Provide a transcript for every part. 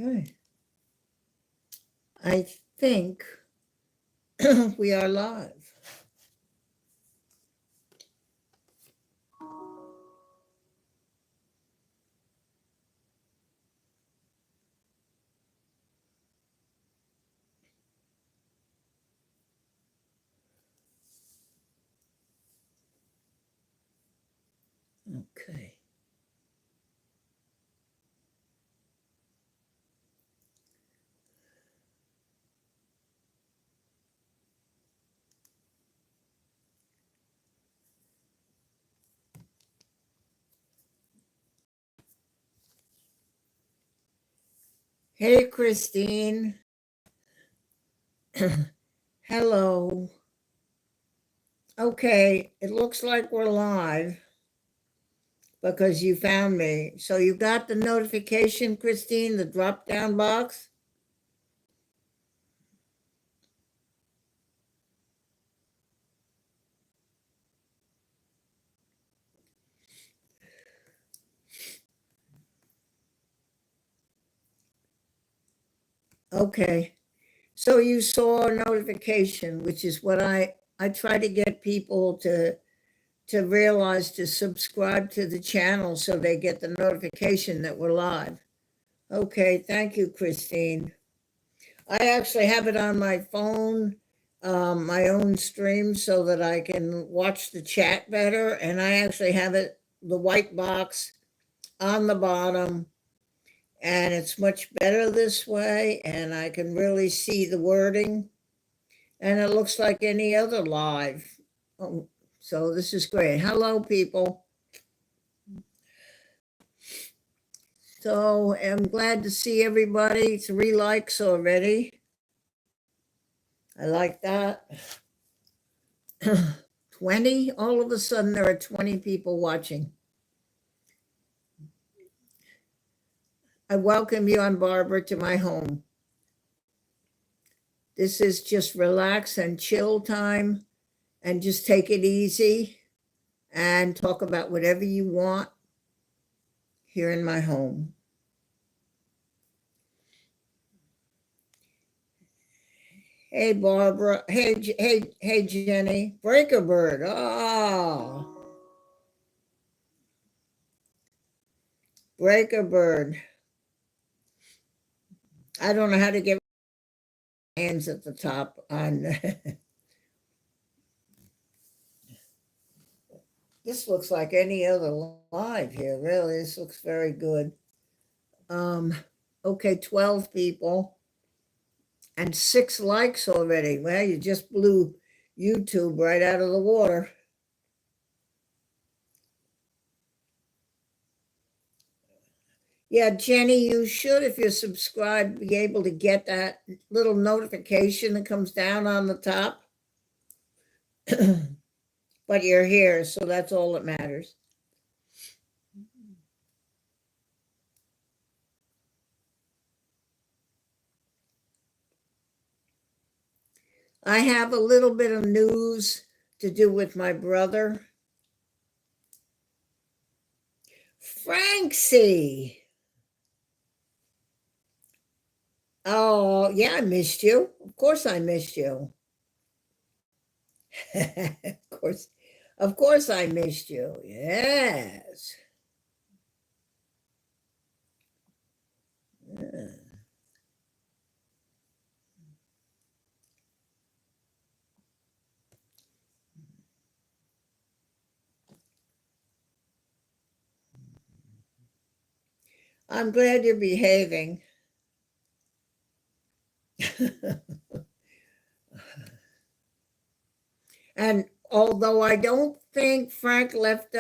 Okay. I think we are live. Okay. Hey, Christine. Hello. Okay, it looks like we're live because you found me. So you got the notification, Christine, the drop down box? Okay. So you saw a notification, which is what I try to get people to realize to subscribe to the channel so they get the notification that we're live. Okay, thank you, Christine. I actually have it on my phone, my own stream, so that I can watch the chat better. And I actually have it, the white box on the bottom, and it's much better this way. And I can really see the wording, and it looks like any other live. Oh, so this is great. Hello, people. So I'm glad to see everybody. 3 likes already. I like that. 20, all of a sudden there are 20 people watching. I welcome you, I'm Barbara, to my home. This is just relax and chill time, and just take it easy and talk about whatever you want here in my home. Hey, Barbara. Hey, Jenny. Breaker Bird. Oh, Breaker Bird. I don't know how to get hands at the top on. This looks like any other live here, really. This looks very good. Okay, 12 people and 6 likes already. Well, you just blew YouTube right out of the water. Yeah, Jenny, you should, if you're subscribed, be able to get that little notification that comes down on the top. But you're here, so that's all that matters. I have a little bit of news to do with my brother. Francie. Oh, yeah, I missed you. Of course I missed you. Of course I missed you. Yes. Yeah. I'm glad you're behaving. And although I don't think Francie left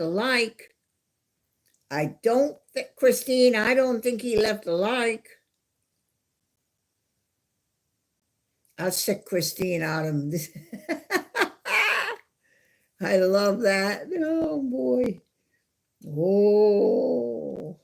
a like. I don't think, Christine, I don't think he left a like. I'll sick Christine out of this. I love that. Oh boy. Oh.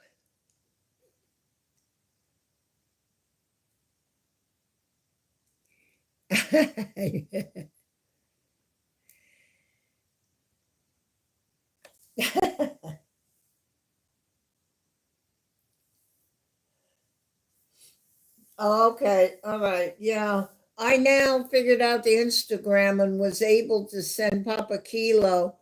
Okay, all right. Yeah. I now figured out the Instagram and was able to send Papa Kilo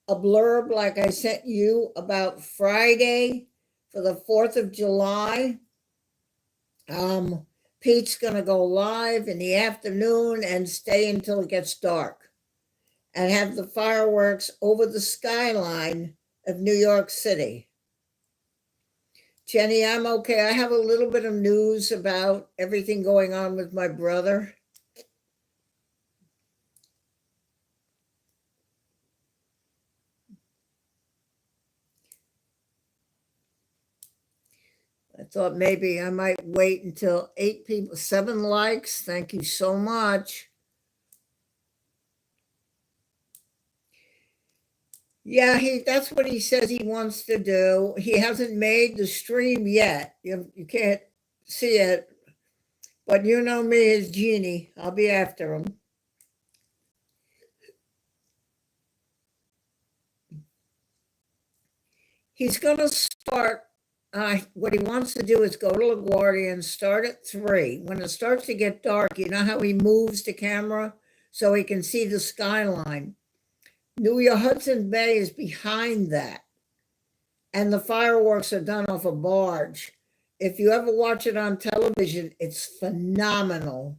a blurb like I sent you about Friday for the 4th of July. Pete's going to go live in the afternoon and stay until it gets dark and have the fireworks over the skyline of New York City. Jenny, I'm okay. I have a little bit of news about everything going on with my brother. I thought maybe I might wait until 8 people, 7 likes. Thank you so much. Yeah, that's what he says he wants to do. He hasn't made the stream yet. You can't see it, but you know me as Genie. I'll be after him. He's going to start. What he wants to do is go to LaGuardia and start at 3. When it starts to get dark, you know how he moves the camera so he can see the skyline. New Hudson Bay is behind that, and the fireworks are done off a barge. If you ever watch it on television, it's phenomenal,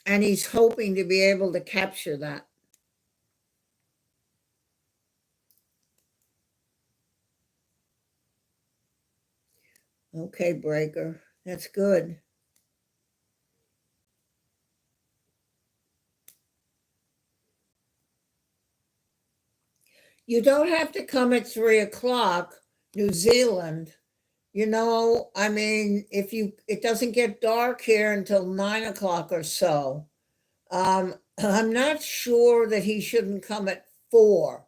and he's hoping to be able to capture that. Okay, Breaker, that's good. You don't have to come at 3 o'clock, New Zealand. I mean, it doesn't get dark here until 9 o'clock or so. I'm not sure that he shouldn't come at 4.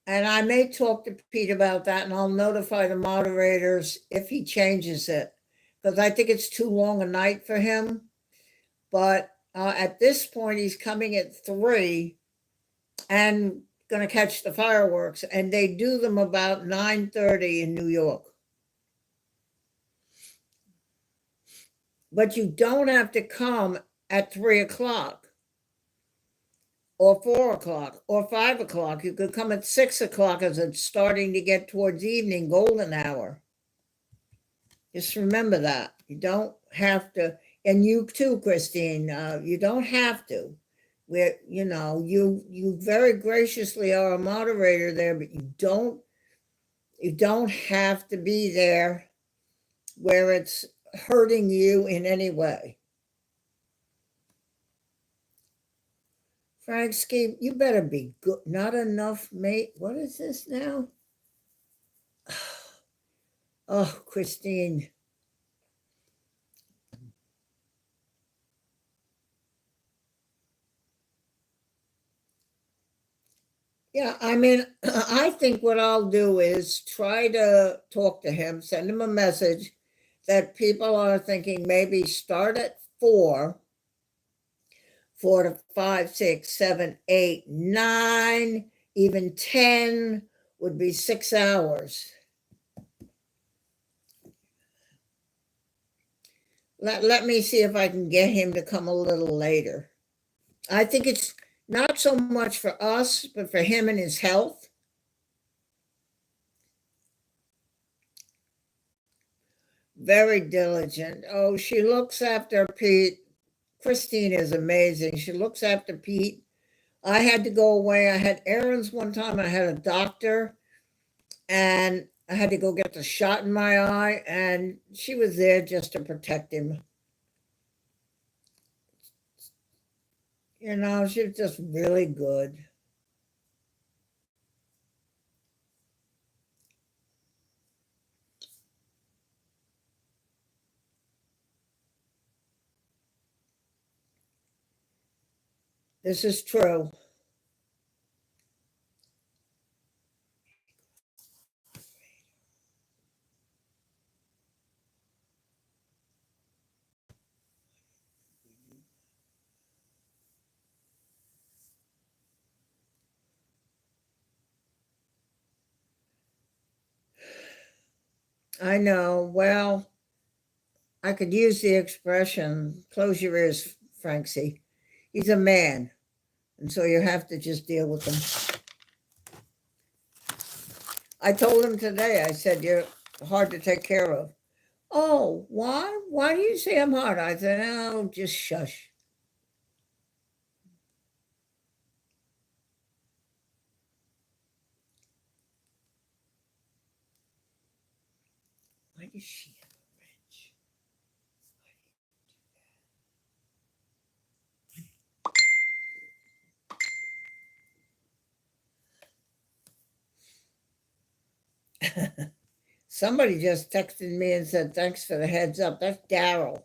And I may talk to Pete about that, and I'll notify the moderators if he changes it, because I think it's too long a night for him. But at this point, he's coming at 3 and going to catch the fireworks, and they do them about 9:30 in New York. But you don't have to come at 3 o'clock or 4 o'clock or 5 o'clock. You could come at 6 o'clock as it's starting to get towards evening, golden hour. Just remember that. You don't have to, and you too, Christine, you don't have to. You very graciously are a moderator there, but you don't have to be there where it's hurting you in any way. Frank Ski, you better be good. Not enough, mate. What is this now? Oh, Christine. Yeah, I mean, I think what I'll do is try to talk to him, send him a message that people are thinking maybe start at 4, 4 to 5, 6, 7, 8, 9, even 10 would be 6 hours. Let me see if I can get him to come a little later. I think it's not so much for us, but for him and his health. Very diligent. Oh, she looks after Pete. Christine is amazing. She looks after Pete. I had to go away. I had errands one time. I had a doctor, and I had to go get the shot in my eye, and she was there just to protect him. She was just really good. This is true. I know. Well, I could use the expression, close your ears, Francie. He's a man. And so you have to just deal with him. I told him today, I said, you're hard to take care of. Oh, why? Why do you say I'm hard? I said, oh, just shush. Why does she have a wrench? Somebody just texted me and said, thanks for the heads up. That's Daryl.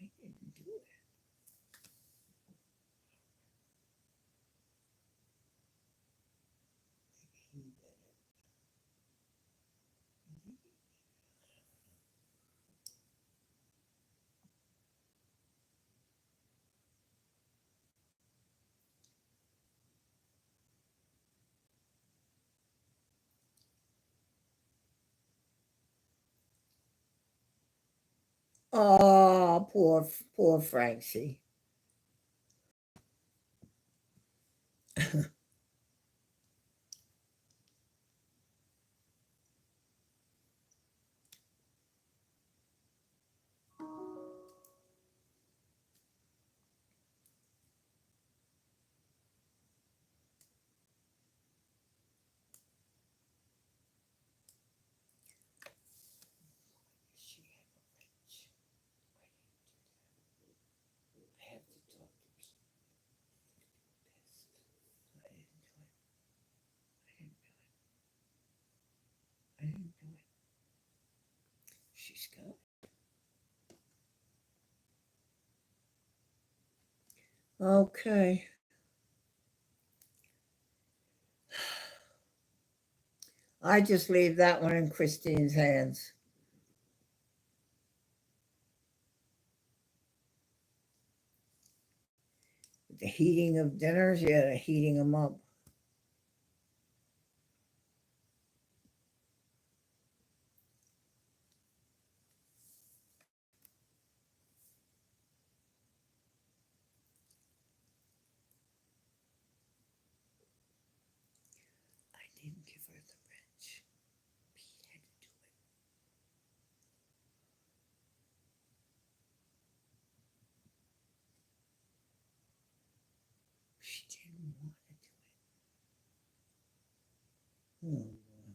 I didn't do it. Oh, poor Francie. She had a wrench. I have to talk to her. I didn't do it. I didn't do it. She's got it. Okay. I just leave that one in Christine's hands. The heating of dinners, yeah, the heating them up. I didn't give her the wrench. Pete had to do it. She didn't want to do it. Oh, boy.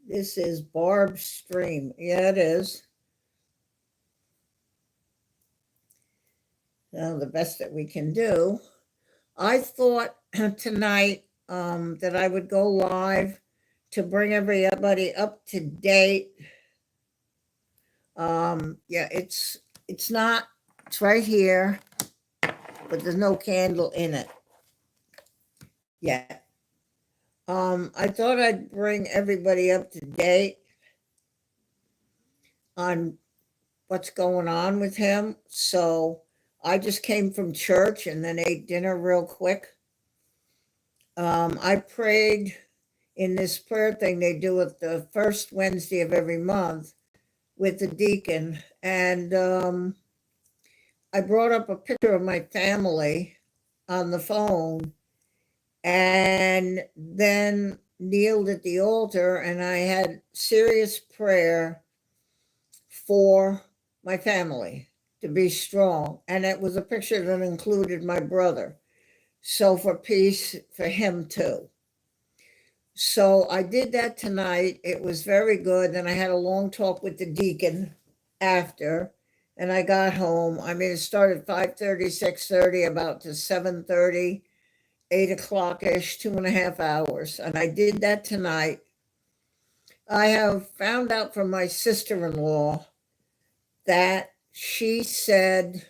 This is Barb's stream. Yeah, it is. Now, the best that we can do. I thought tonight that I would go live to bring everybody up to date. Yeah, it's not. It's right here, but there's no candle in it yet. I thought I'd bring everybody up to date on what's going on with him. So I just came from church and then ate dinner real quick. I prayed in this prayer thing they do it the first Wednesday of every month with the deacon. And I brought up a picture of my family on the phone. and then kneeled at the altar, and I had serious prayer for my family to be strong. And it was a picture that included my brother. So for peace for him too. So I did that tonight. It was very good. And I had a long talk with the deacon after, and I got home. I mean, it started 5:30, 6:30, about to 7:30, 8 o'clock ish, 2.5 hours. And I did that tonight. I have found out from my sister-in-law that she said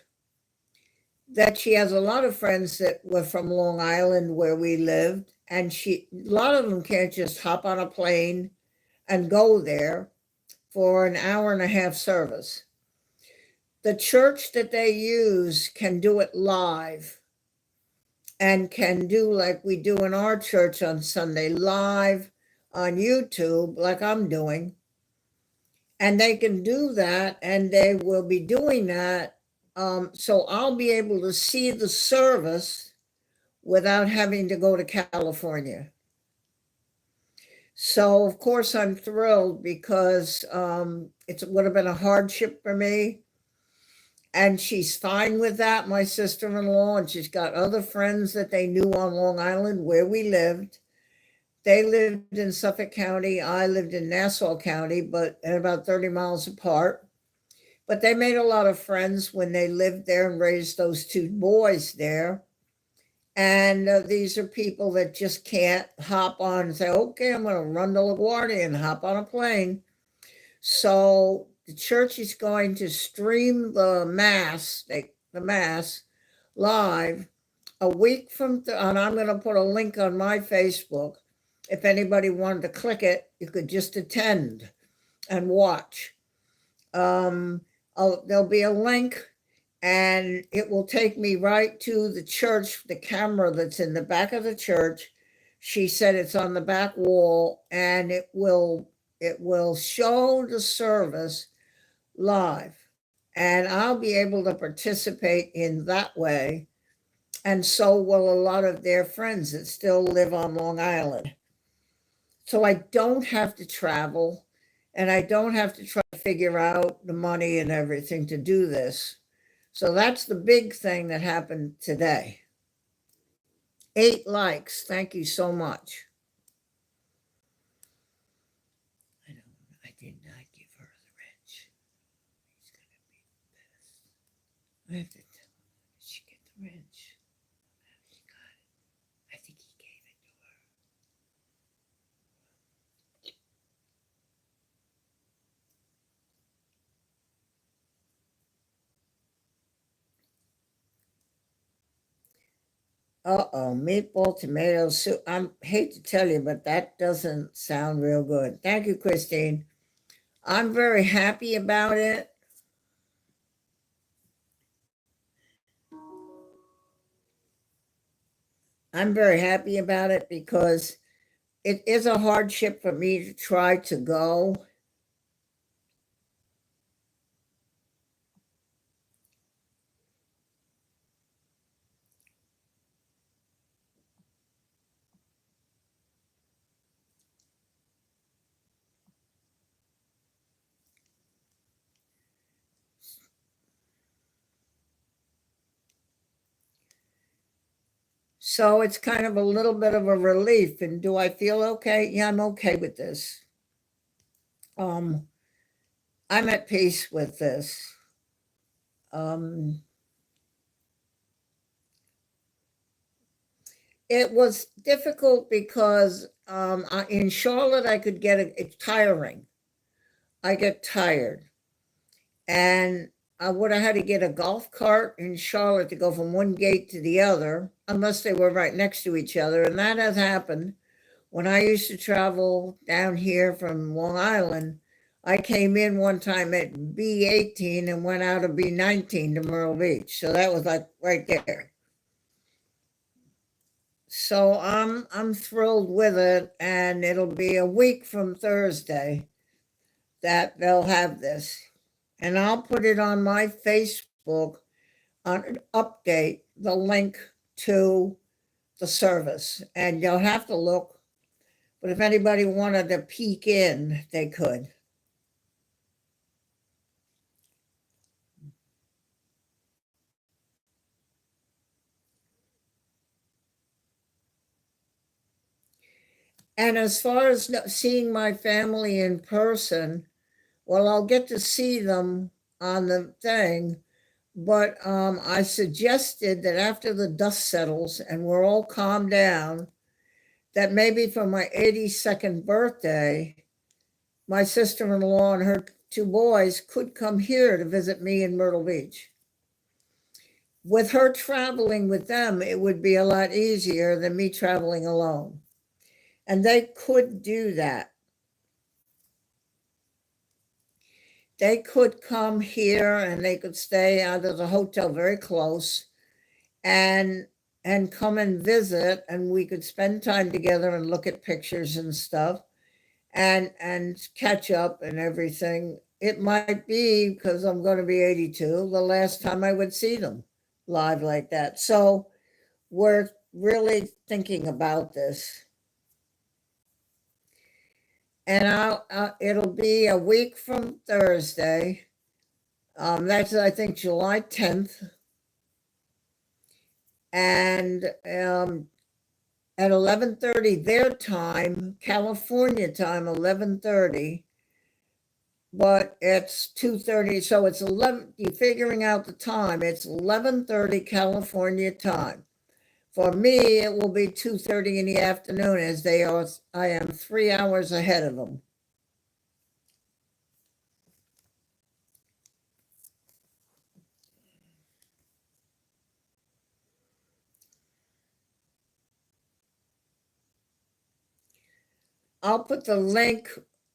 that she has a lot of friends that were from Long Island where we lived, and a lot of them can't just hop on a plane and go there for an hour and a half service. The church that they use can do it live and can do like we do in our church on Sunday, live on YouTube, like I'm doing. And they can do that, and they will be doing that. So I'll be able to see the service without having to go to California. So, of course, I'm thrilled because it would have been a hardship for me. And she's fine with that, my sister-in-law, and she's got other friends that they knew on Long Island where we lived. They lived in Suffolk County. I lived in Nassau County, but about 30 miles apart. But they made a lot of friends when they lived there and raised those two boys there. And these are people that just can't hop on and say, okay, I'm going to run to LaGuardia and hop on a plane. So the church is going to stream the mass live a week from, and I'm going to put a link on my Facebook. If anybody wanted to click it, you could just attend and watch. There'll be a link, and it will take me right to the church, the camera that's in the back of the church. She said it's on the back wall, and it will show the service live, and I'll be able to participate in that way. And so will a lot of their friends that still live on Long Island. So I don't have to travel, and I don't have to try to figure out the money and everything to do this. So that's the big thing that happened today. 8 likes. Thank you so much. I did not give her the wrench. He's going to be pissed. I have to tell her she get the wrench. She got it. I think he gave it to her. Meatball tomato soup. I hate to tell you, but that doesn't sound real good. Thank you, Christine. I'm very happy about it. I'm very happy about it because it is a hardship for me to try to go. So it's kind of a little bit of a relief. And do I feel okay? Yeah, I'm okay with this. I'm at peace with this. It was difficult because in Charlotte, I could get it's tiring. I get tired. And I would have had to get a golf cart in Charlotte to go from one gate to the other, unless they were right next to each other. And that has happened. When I used to travel down here from Long Island, I came in one time at B18 and went out of B19 to Myrtle Beach. So that was like right there. So I'm thrilled with it, and it'll be a week from Thursday that they'll have this. And I'll put it on my Facebook on an update, the link to the service, and you'll have to look. But if anybody wanted to peek in, they could. And as far as seeing my family in person, well, I'll get to see them on the thing, but I suggested that after the dust settles and we're all calmed down, that maybe for my 82nd birthday, my sister-in-law and her two boys could come here to visit me in Myrtle Beach. With her traveling with them, it would be a lot easier than me traveling alone. And they could do that. They could come here and they could stay out of the hotel very close and come and visit, and we could spend time together and look at pictures and stuff and catch up and everything. It might be, because I'm going to be 82, the last time I would see them live like that. So we're really thinking about this. And it'll be a week from Thursday. That's, I think, July 10th. And at 11:30 their time, California time, 11:30, but it's 2:30, so it's 11, you're figuring out the time, it's 11:30 California time. For me, it will be 2:30 in the afternoon, as I am 3 hours ahead of them. I'll put the link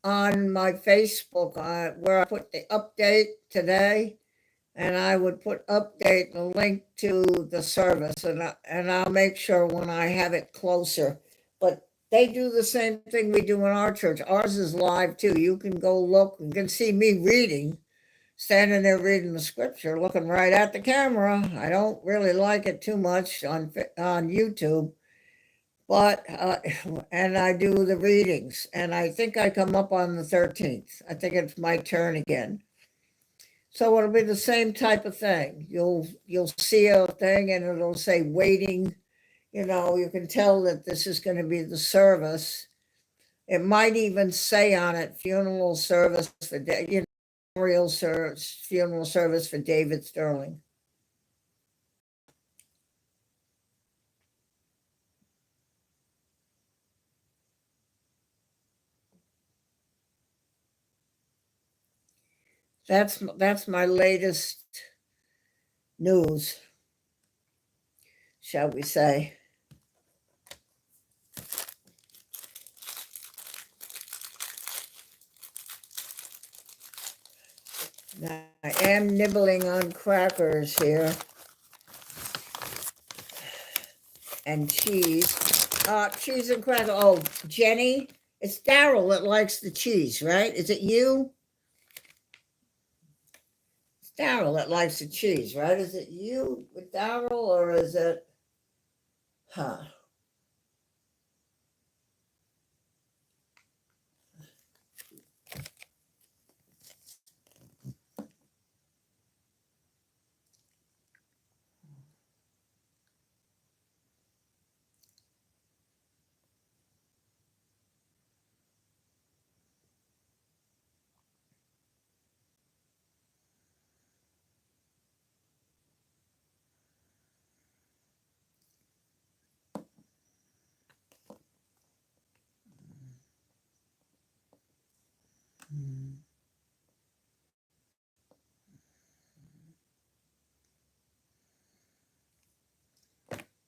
on my Facebook where I put the update today, and I would put update the link to the service, and I'll make sure when I have it closer. But they do the same thing we do in our church. Ours is live too. You can go look, you can see me reading, standing there reading the scripture, looking right at the camera. I don't really like it too much on YouTube. But, and I do the readings, and I think I come up on the 13th. I think it's my turn again. So it'll be the same type of thing. You'll see a thing and it'll say waiting. You can tell that this is going to be the service. It might even say on it funeral service for memorial service, funeral service for David Sterling. That's my latest news, shall we say. Now, I am nibbling on crackers here and cheese. Cheese and crackers. Oh, Jenny, it's Daryl that likes the cheese, right? Is it you? Daryl that likes the cheese, right? Is it you with Daryl, or is it, huh?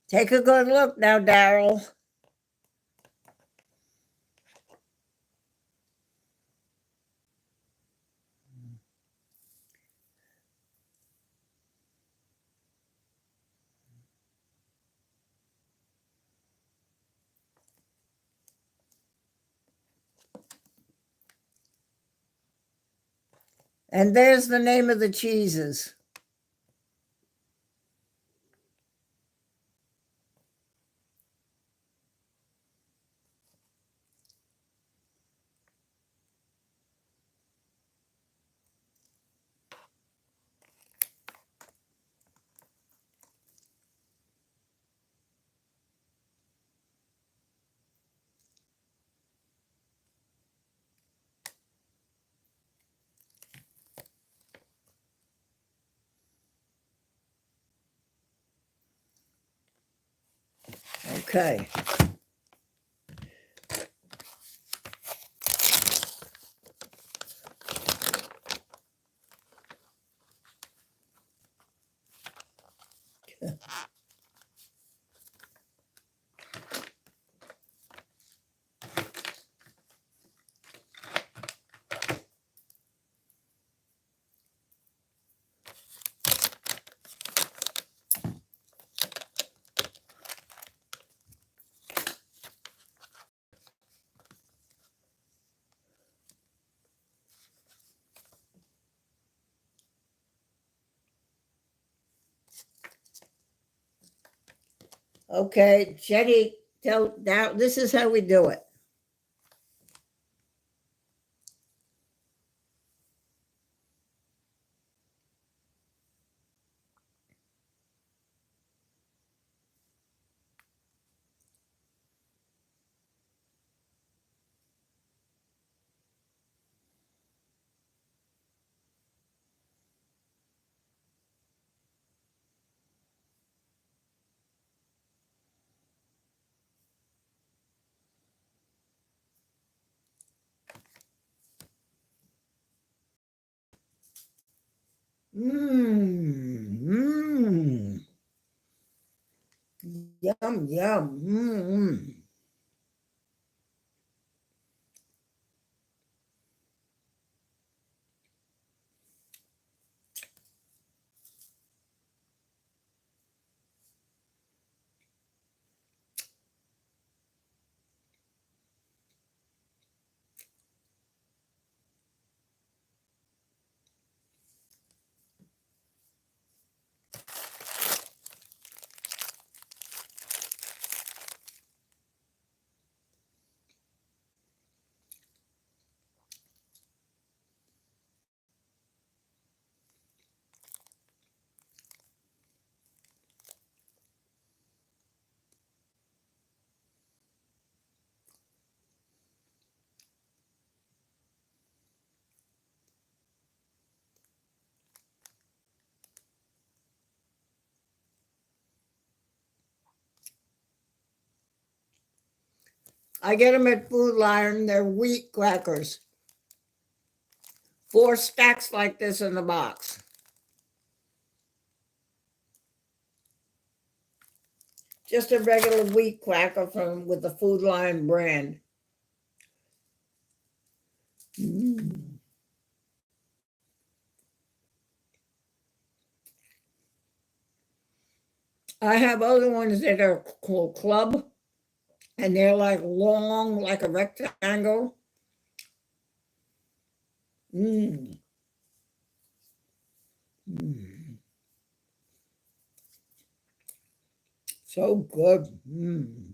Take a good look now, Daryl. And there's the name of the cheeses. Okay. Okay, Jenny, tell now this is how we do it. Mmm, mmm, yum, yum, mmm. I get them at Food Lion. They're wheat crackers. 4 stacks like this in the box. Just a regular wheat cracker from with the Food Lion brand. Mm. I have other ones that are called Club, and they're like long, like a rectangle. Mm. Mm. So good. Mm.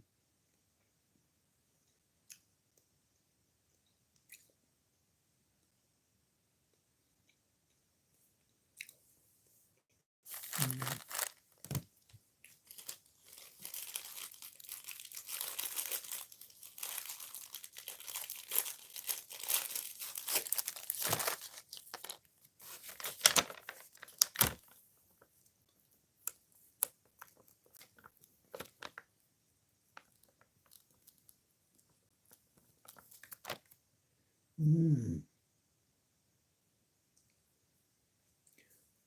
Mm.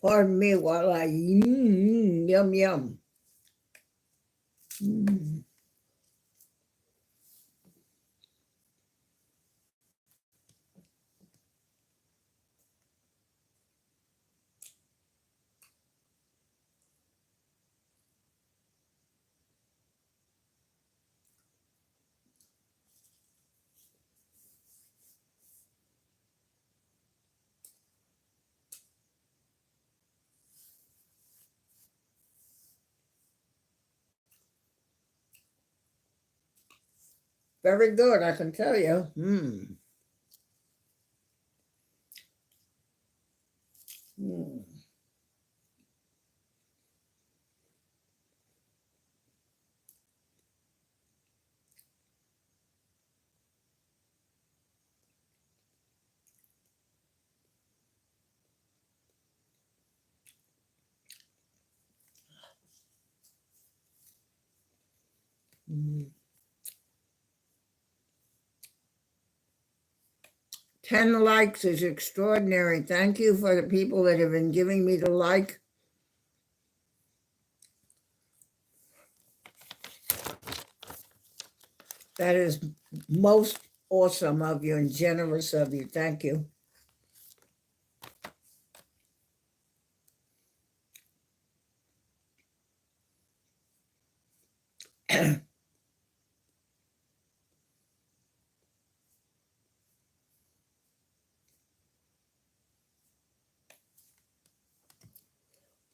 Pardon me while I yum yum. Mm. Very good, I can tell you. Mm. Mm. Mm. 10 likes is extraordinary. Thank you for the people that have been giving me the like. That is most awesome of you and generous of you. Thank you.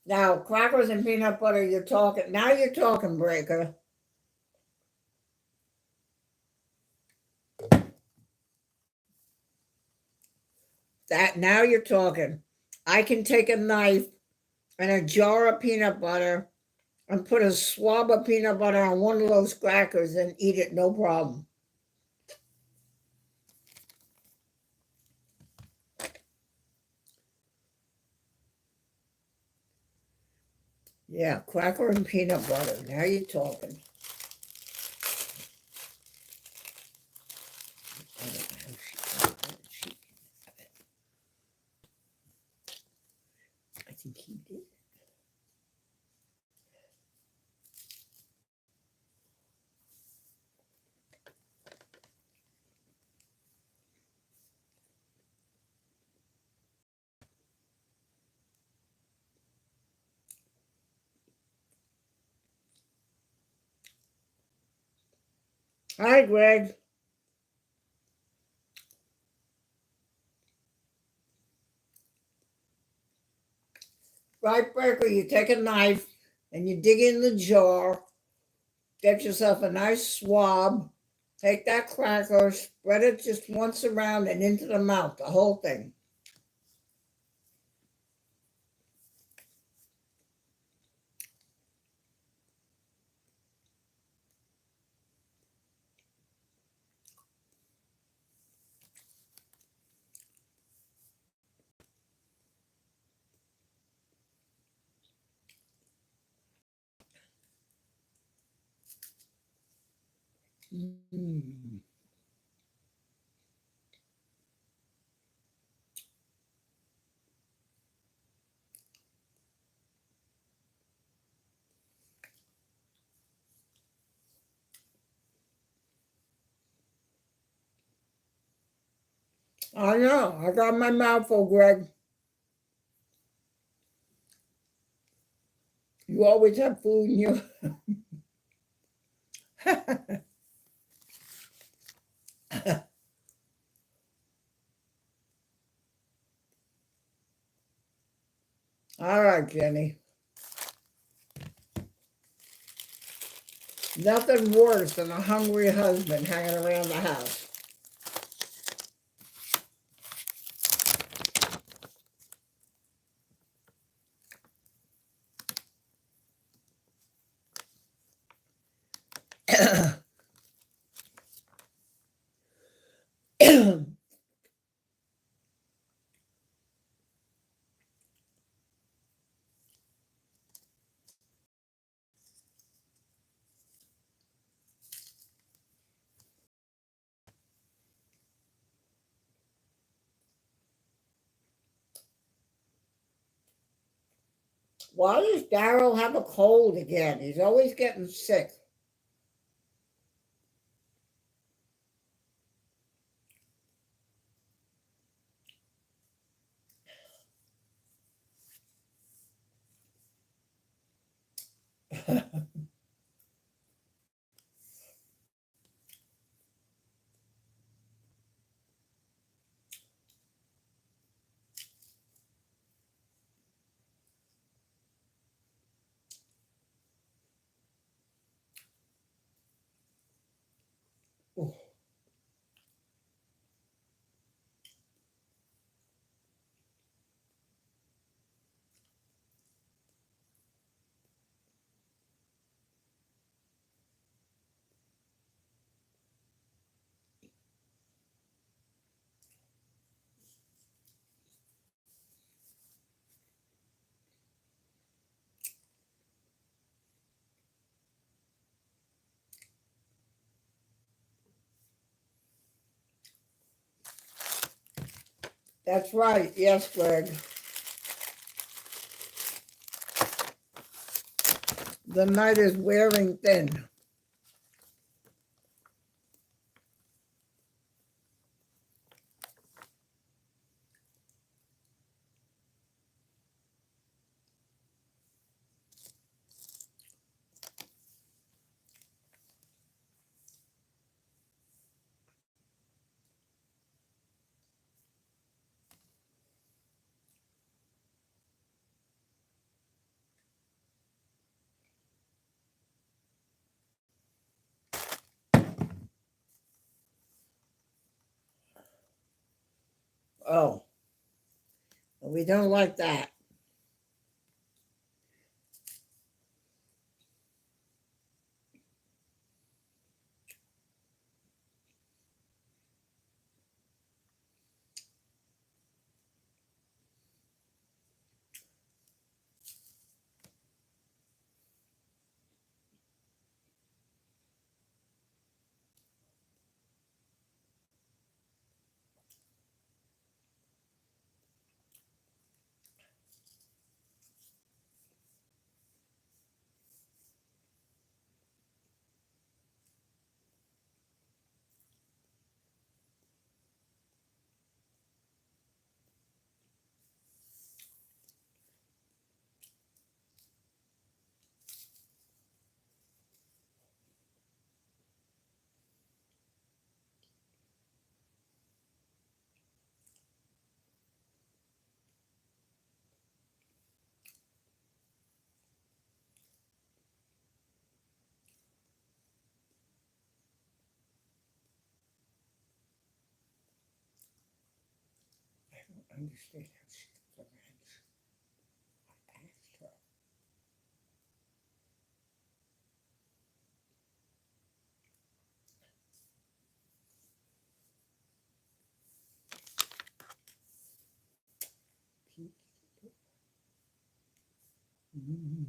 Now, crackers and peanut butter, you're talking. Now you're talking, Breaker. That now you're talking. I can take a knife and a jar of peanut butter and put a swab of peanut butter on one of those crackers and eat it, no problem. Yeah, cracker and peanut butter. Now you're talking. I don't know how she can have it. I think he did. Hi, Greg. Right, Breaker, you take a knife and you dig in the jar, get yourself a nice swab, take that cracker, spread it just once around and into the mouth, the whole thing. Mm. I know. I got my mouth full, Greg. You always have food in you. All right, Jenny. Nothing worse than a hungry husband hanging around the house. Why does Daryl have a cold again? He's always getting sick. That's right. Yes, Greg. The night is wearing thin. Oh, we don't like that. I don't understand how she got the ranch. I asked her. Mm.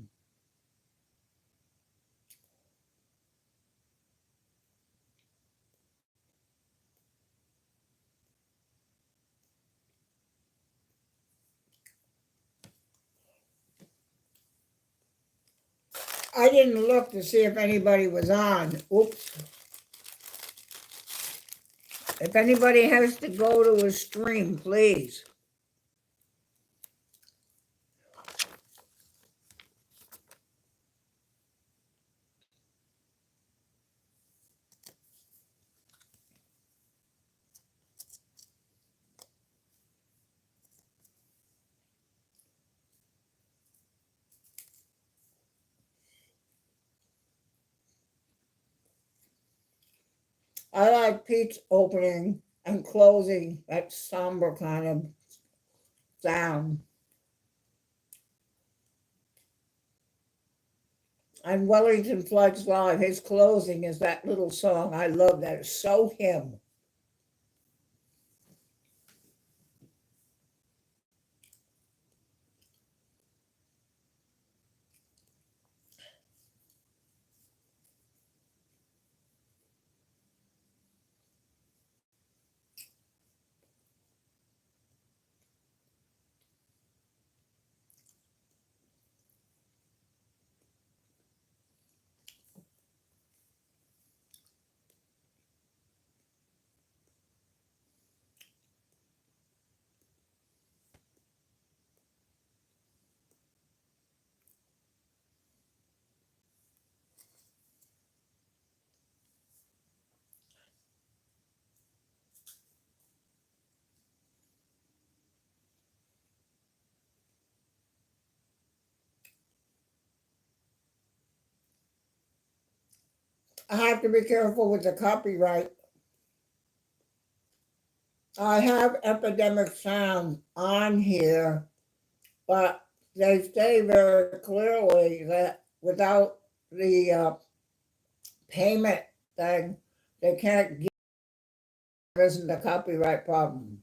I didn't look to see if anybody was on. Oops. If anybody has to go to a stream, please. I like Pete's opening and closing, that somber kind of sound. And Wellington Floods Live, his closing is that little song. I love that. It's so him. I have to be careful with the copyright. I have Epidemic Sound on here, but they say very clearly that without the payment thing, they can't give, there isn't a copyright problem.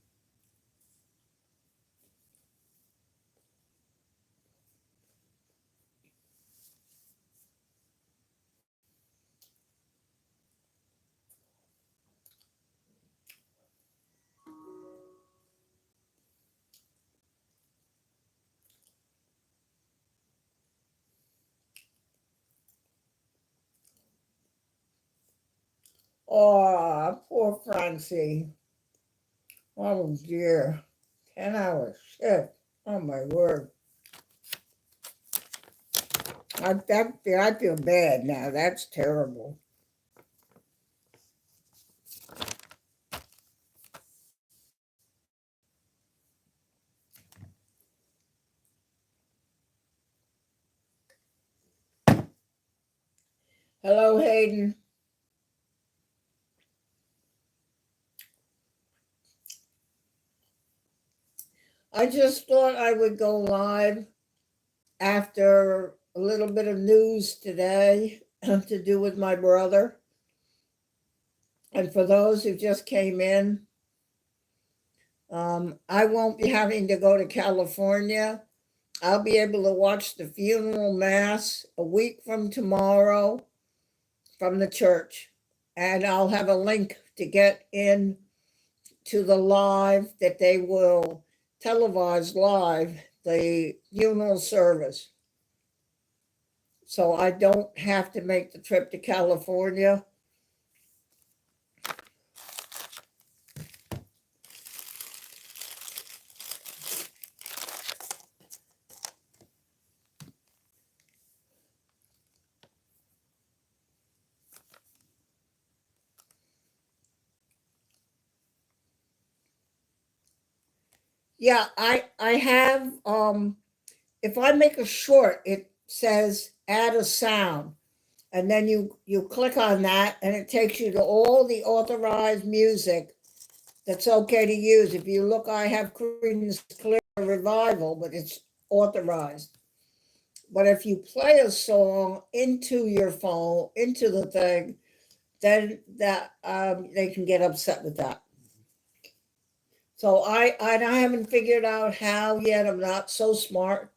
Oh, poor Francie. Oh dear. 10-hour shift. Oh my word. I feel bad now. That's terrible. Hello, Hayden. I just thought I would go live after a little bit of news today to do with my brother. And for those who just came in, I won't be having to go to California. I'll be able to watch the funeral mass a week from tomorrow from the church. And I'll have a link to get in to the live that they will televise live the funeral service. So I don't have to make the trip to California. Yeah, I have if I make a short, it says add a sound. And then you click on that and it takes you to all the authorized music that's okay to use. If you look, I have Creedence Clear Revival, but it's authorized. But if you play a song into your phone, into the thing, then that they can get upset with that. So I haven't figured out how yet. I'm not so smart.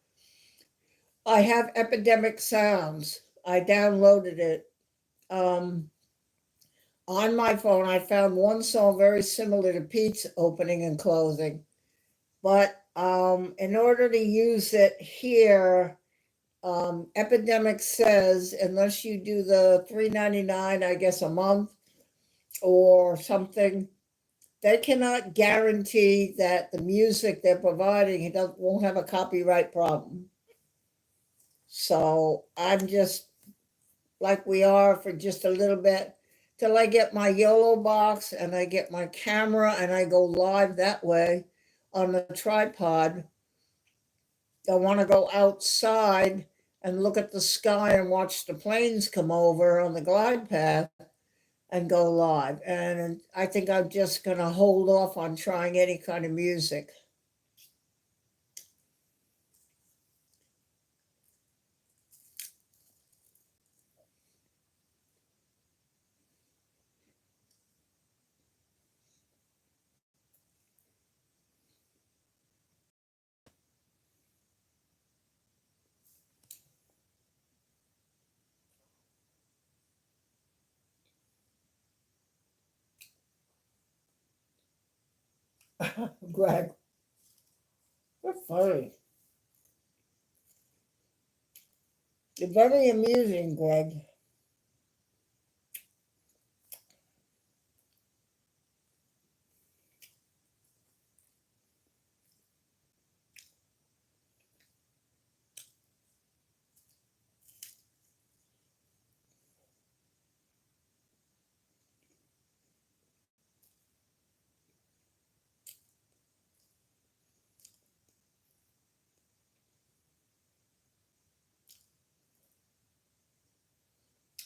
I have Epidemic Sounds. I downloaded it. On my phone, I found one song very similar to Pete's opening and closing. But in order to use it here, Epidemic says unless you do the $3.99, I guess a month or something, they cannot guarantee that the music they're providing won't have a copyright problem. So I'm just like we are for just a little bit till I get my YOLO box and I get my camera and I go live that way on the tripod. I want to go outside and look at the sky and watch the planes come over on the glide path and go live. And I think I'm just going to hold off on trying any kind of music. Greg, you're funny. You're very amusing, Greg.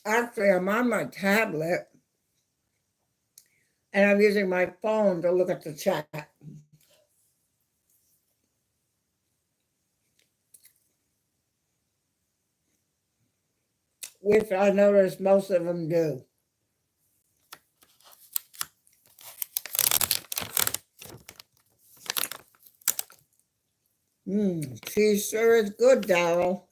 Actually, I'm on my tablet and I'm using my phone to look at the chat. Which I notice most of them do. She sure is good, Daryl.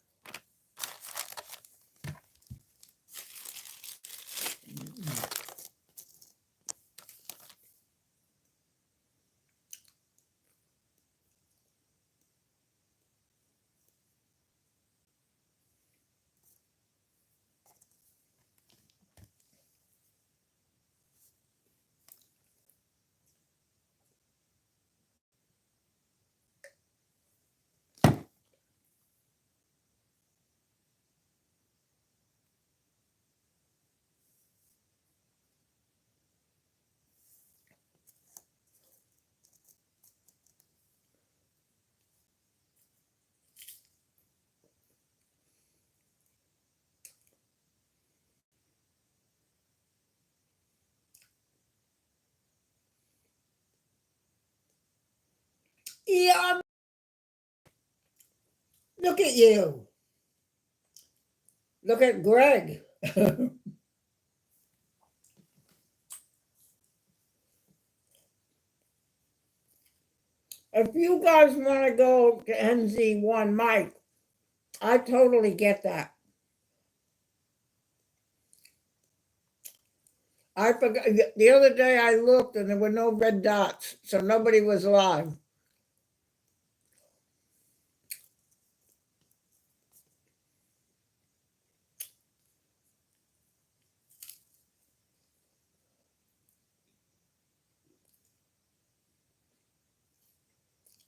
Yeah, look at you. Look at Greg. If you guys want to go to NZ1 Mike, I totally get that. I forgot the other day I looked and there were no red dots, so nobody was live.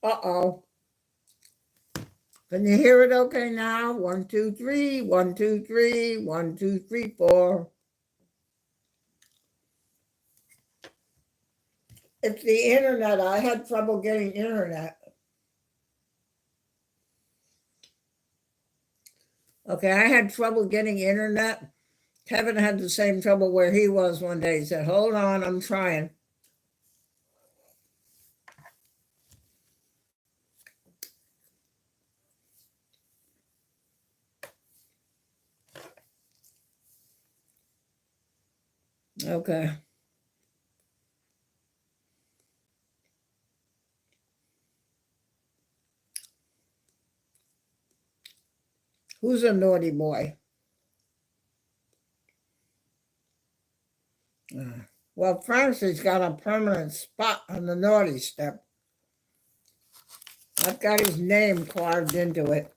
Uh-oh. Can you hear it okay now? 1, 2, 3, 1, 2, 3, 1, 2, 3, 4. It's the internet. I had trouble getting internet. Okay, I had trouble getting internet. Kevin had the same trouble where he was one day. He said, hold on, I'm trying. Okay. Who's a naughty boy? Well, Francis got a permanent spot on the naughty step. I've got his name carved into it.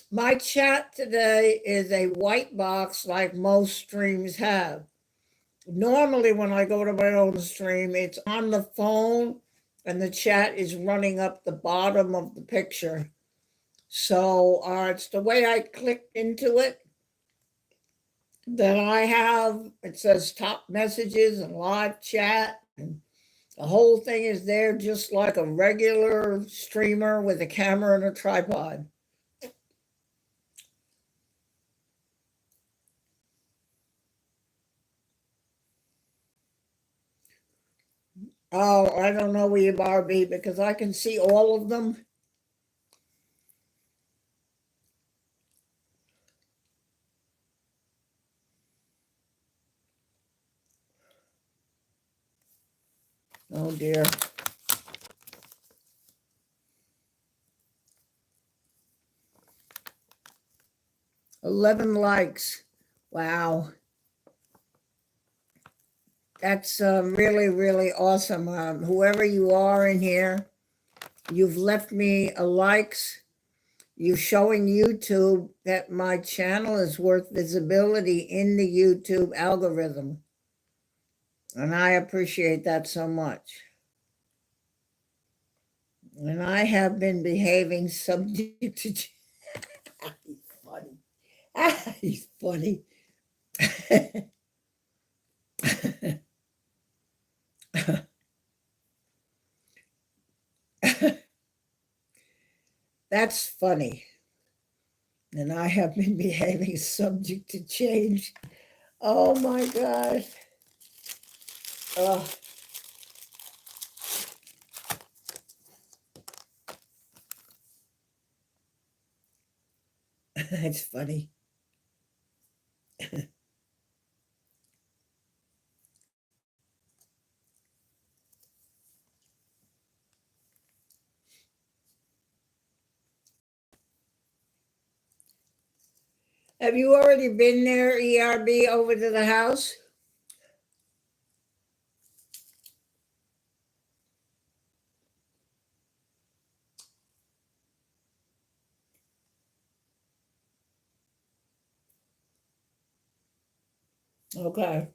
My chat today is a white box like most streams have. Normally, when I go to my own stream, it's on the phone and the chat is running up the bottom of the picture. So it's the way I clicked into it that I have. It says top messages and live chat. And the whole thing is there just like a regular streamer with a camera and a tripod. Oh, I don't know where you Barbie because I can see all of them. Oh dear. 11 likes. Wow. That's really, really awesome. Whoever you are in here, you've left me a likes. You're showing YouTube that my channel is worth visibility in the YouTube algorithm. And I appreciate that so much. And I have been behaving subject to... He's funny. He's funny. That's funny. And I have been behaving subject to change. Oh my gosh. Oh. That's funny. Have you already been there, ERB, over to the house? Okay.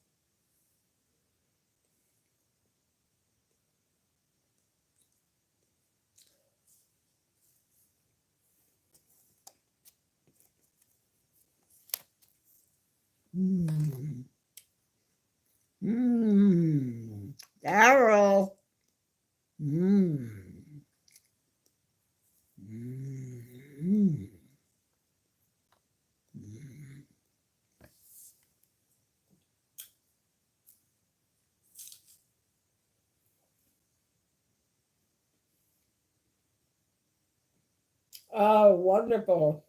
Mm. Mm. Oh, wonderful.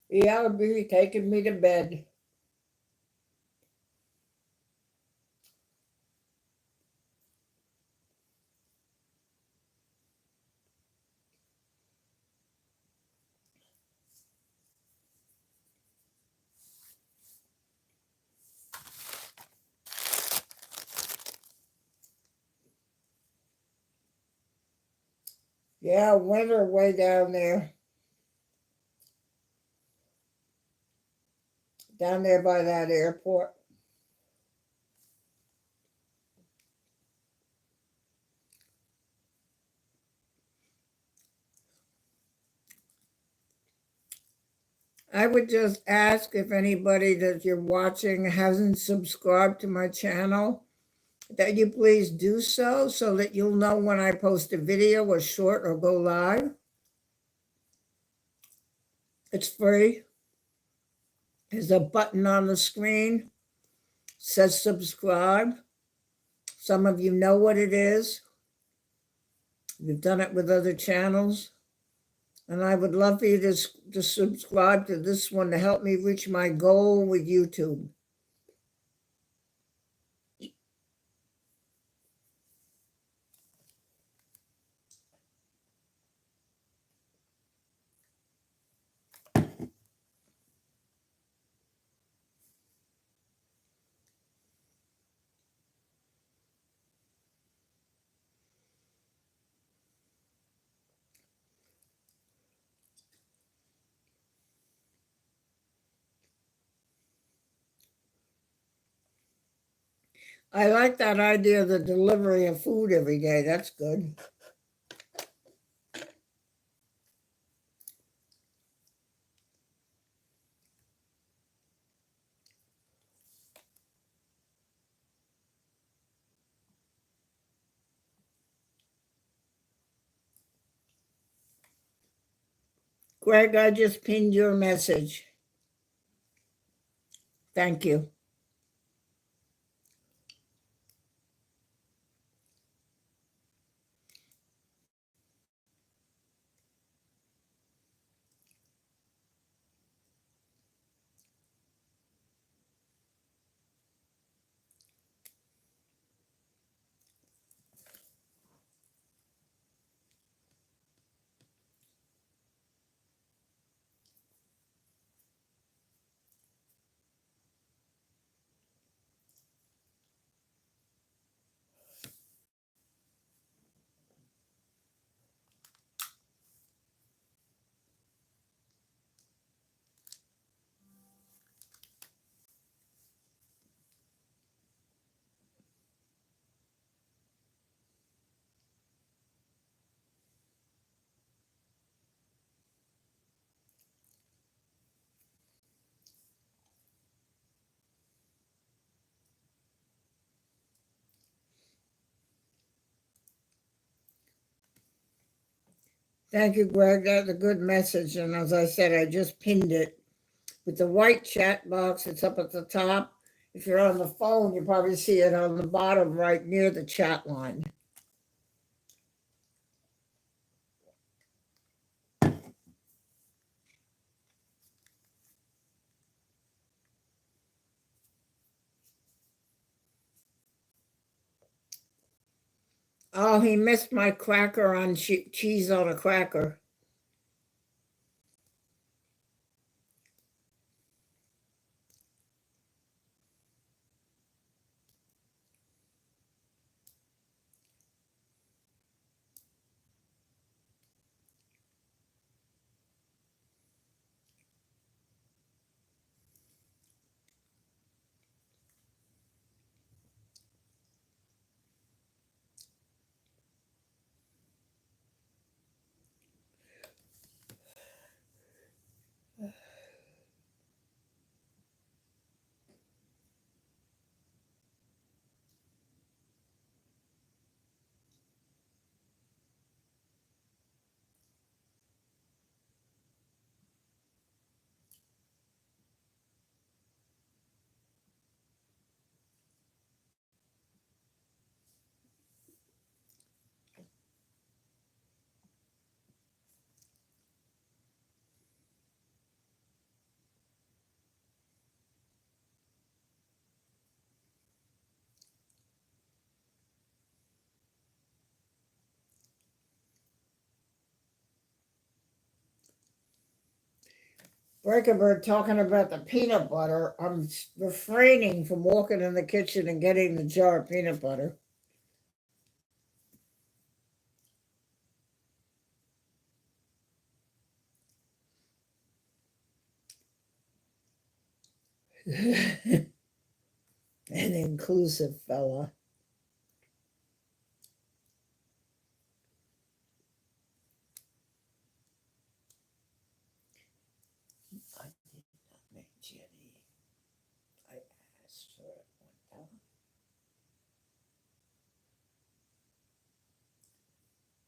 Yeah, I'll be taking me to bed. Yeah, winter way down there by that airport. I would just ask if anybody that you're watching hasn't subscribed to my channel, that you please do so, so that you'll know when I post a video or short or go live. It's free. There's a button on the screen, says subscribe. Some of you know what it is. You've done it with other channels. And I would love for you to subscribe to this one to help me reach my goal with YouTube. I like that idea of the delivery of food every day. That's good. Greg, I just pinned your message. Thank you. Thank you, Greg. That's a good message. And as I said, I just pinned it with the white chat box. It's up at the top. If you're on the phone, you probably see it on the bottom right near the chat line. Oh, he missed my cracker on cheese on a cracker. Breaker talking about the peanut butter. I'm refraining from walking in the kitchen and getting the jar of peanut butter. An inclusive fella. I did not make Jenny. I asked for it one time.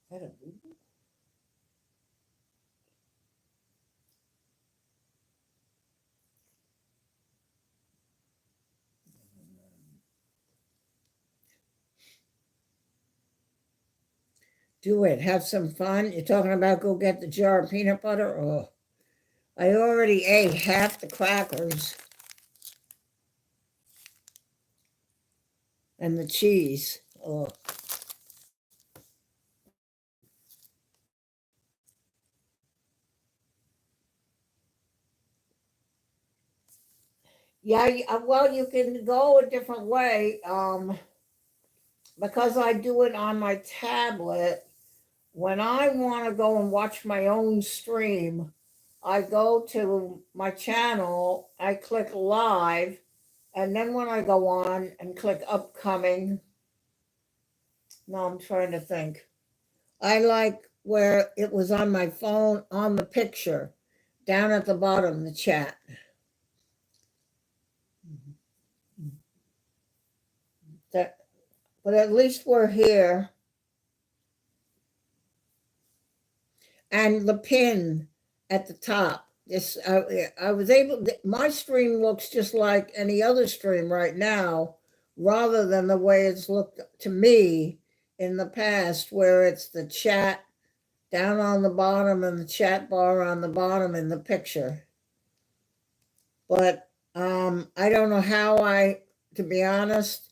Is that a boo-boo? Do it. Have some fun. You're talking about go get the jar of peanut butter? Oh, I already ate half the crackers and the cheese. Oh. Yeah, well, you can go a different way. Because I do it on my tablet, when I want to go and watch my own stream, I go to my channel, I click live, and then when I go on and click upcoming, no, I'm trying to think. I like where it was on my phone on the picture, down at the bottom, the chat. That, but at least we're here. And the pin at the top. This I was able. My stream looks just like any other stream right now, rather than the way it's looked to me in the past, where it's the chat down on the bottom and the chat bar on the bottom in the picture. But I don't know how to be honest.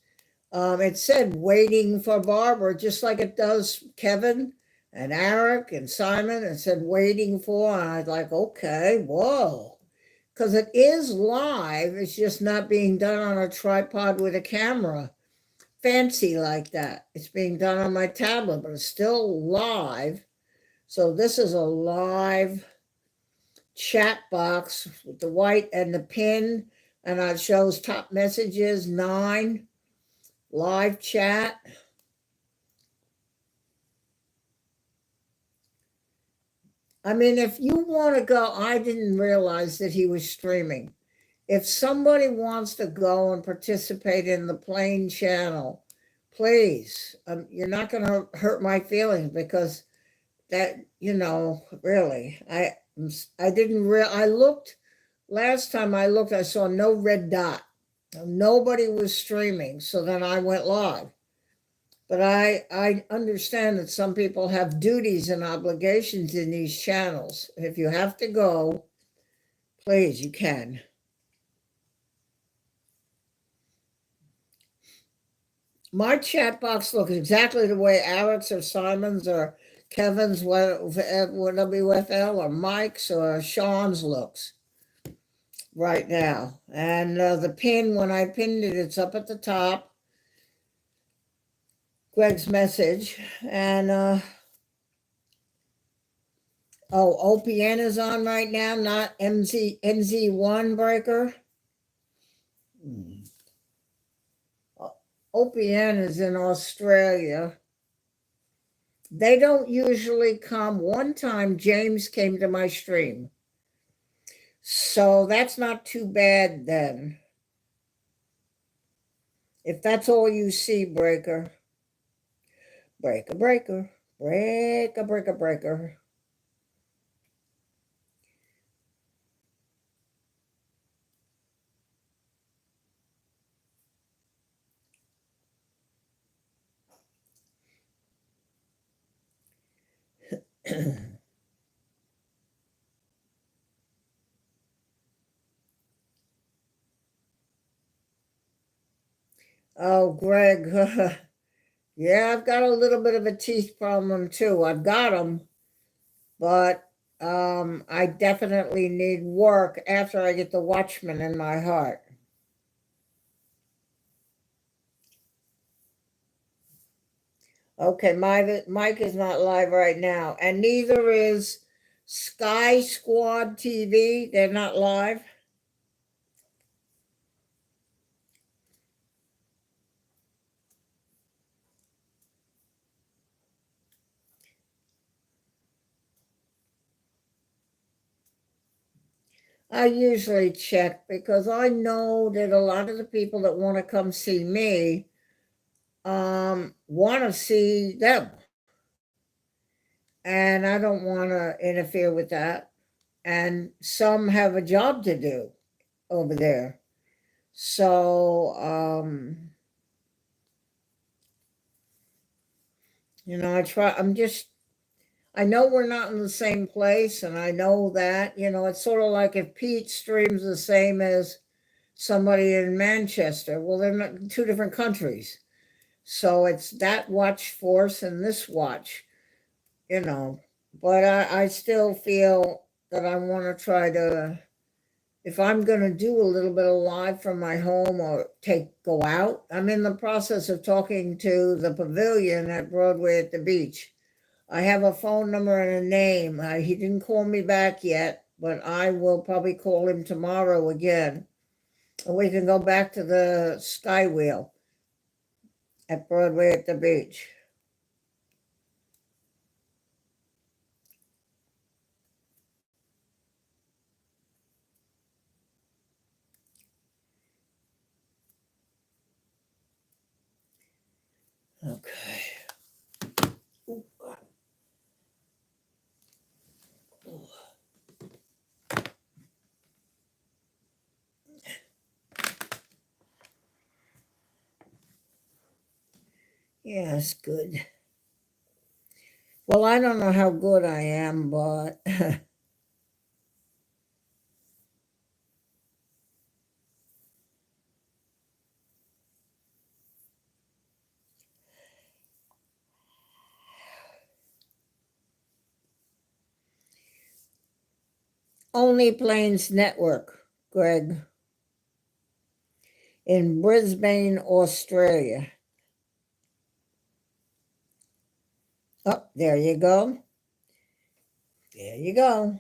It said waiting for Barbara, just like it does Kevin and Eric and Simon. It said waiting for, and I was like, okay, whoa. Because it is live, it's just not being done on a tripod with a camera fancy like that. It's being done on my tablet, but it's still live. So this is a live chat box with the white and the pin, and it shows top messages 9, live chat. I mean, if you want to go, I didn't realize that he was streaming. If somebody wants to go and participate in the plain channel, please, you're not going to hurt my feelings, because that, really, I didn't I looked, last time I looked, I saw no red dot. Nobody was streaming. So then I went live. But I understand that some people have duties and obligations in these channels. If you have to go, please, you can. My chat box looks exactly the way Alex or Simon's or Kevin's, WFL, or Mike's or Sean's looks right now. And the pin, when I pinned it, it's up at the top. Greg's message. And OPN is on right now, not NZ1 breaker. OPN is in Australia. They don't usually come. One time James came to my stream. So that's not too bad then. If that's all you see, breaker. Breaker, breaker, breaker, breaker, breaker. Oh, Greg. Yeah, I've got a little bit of a teeth problem too. I've got them, but I definitely need work after I get the Watchman in my heart. Okay, my Mike is not live right now, and neither is Sky Squad TV. They're not live. I usually check because I know that a lot of the people that want to come see me want to see them. And I don't want to interfere with that. And some have a job to do over there. So, I know we're not in the same place, and I know that, it's sort of like if Pete streams the same as somebody in Manchester. Well, they're not two different countries. So it's that watch force and this watch, you know. But I still feel that I want to try to, if I'm going to do a little bit of live from my home or go out, I'm in the process of talking to the pavilion at Broadway at the beach. I have a phone number and a name. He didn't call me back yet, but I will probably call him tomorrow again. And we can go back to the Skywheel at Broadway at the beach. Okay. Ooh. Ooh. Yeah, it's good. Well, I don't know how good I am, but Only Plains Network, Greg, in Brisbane, Australia. Oh, there you go. There you go.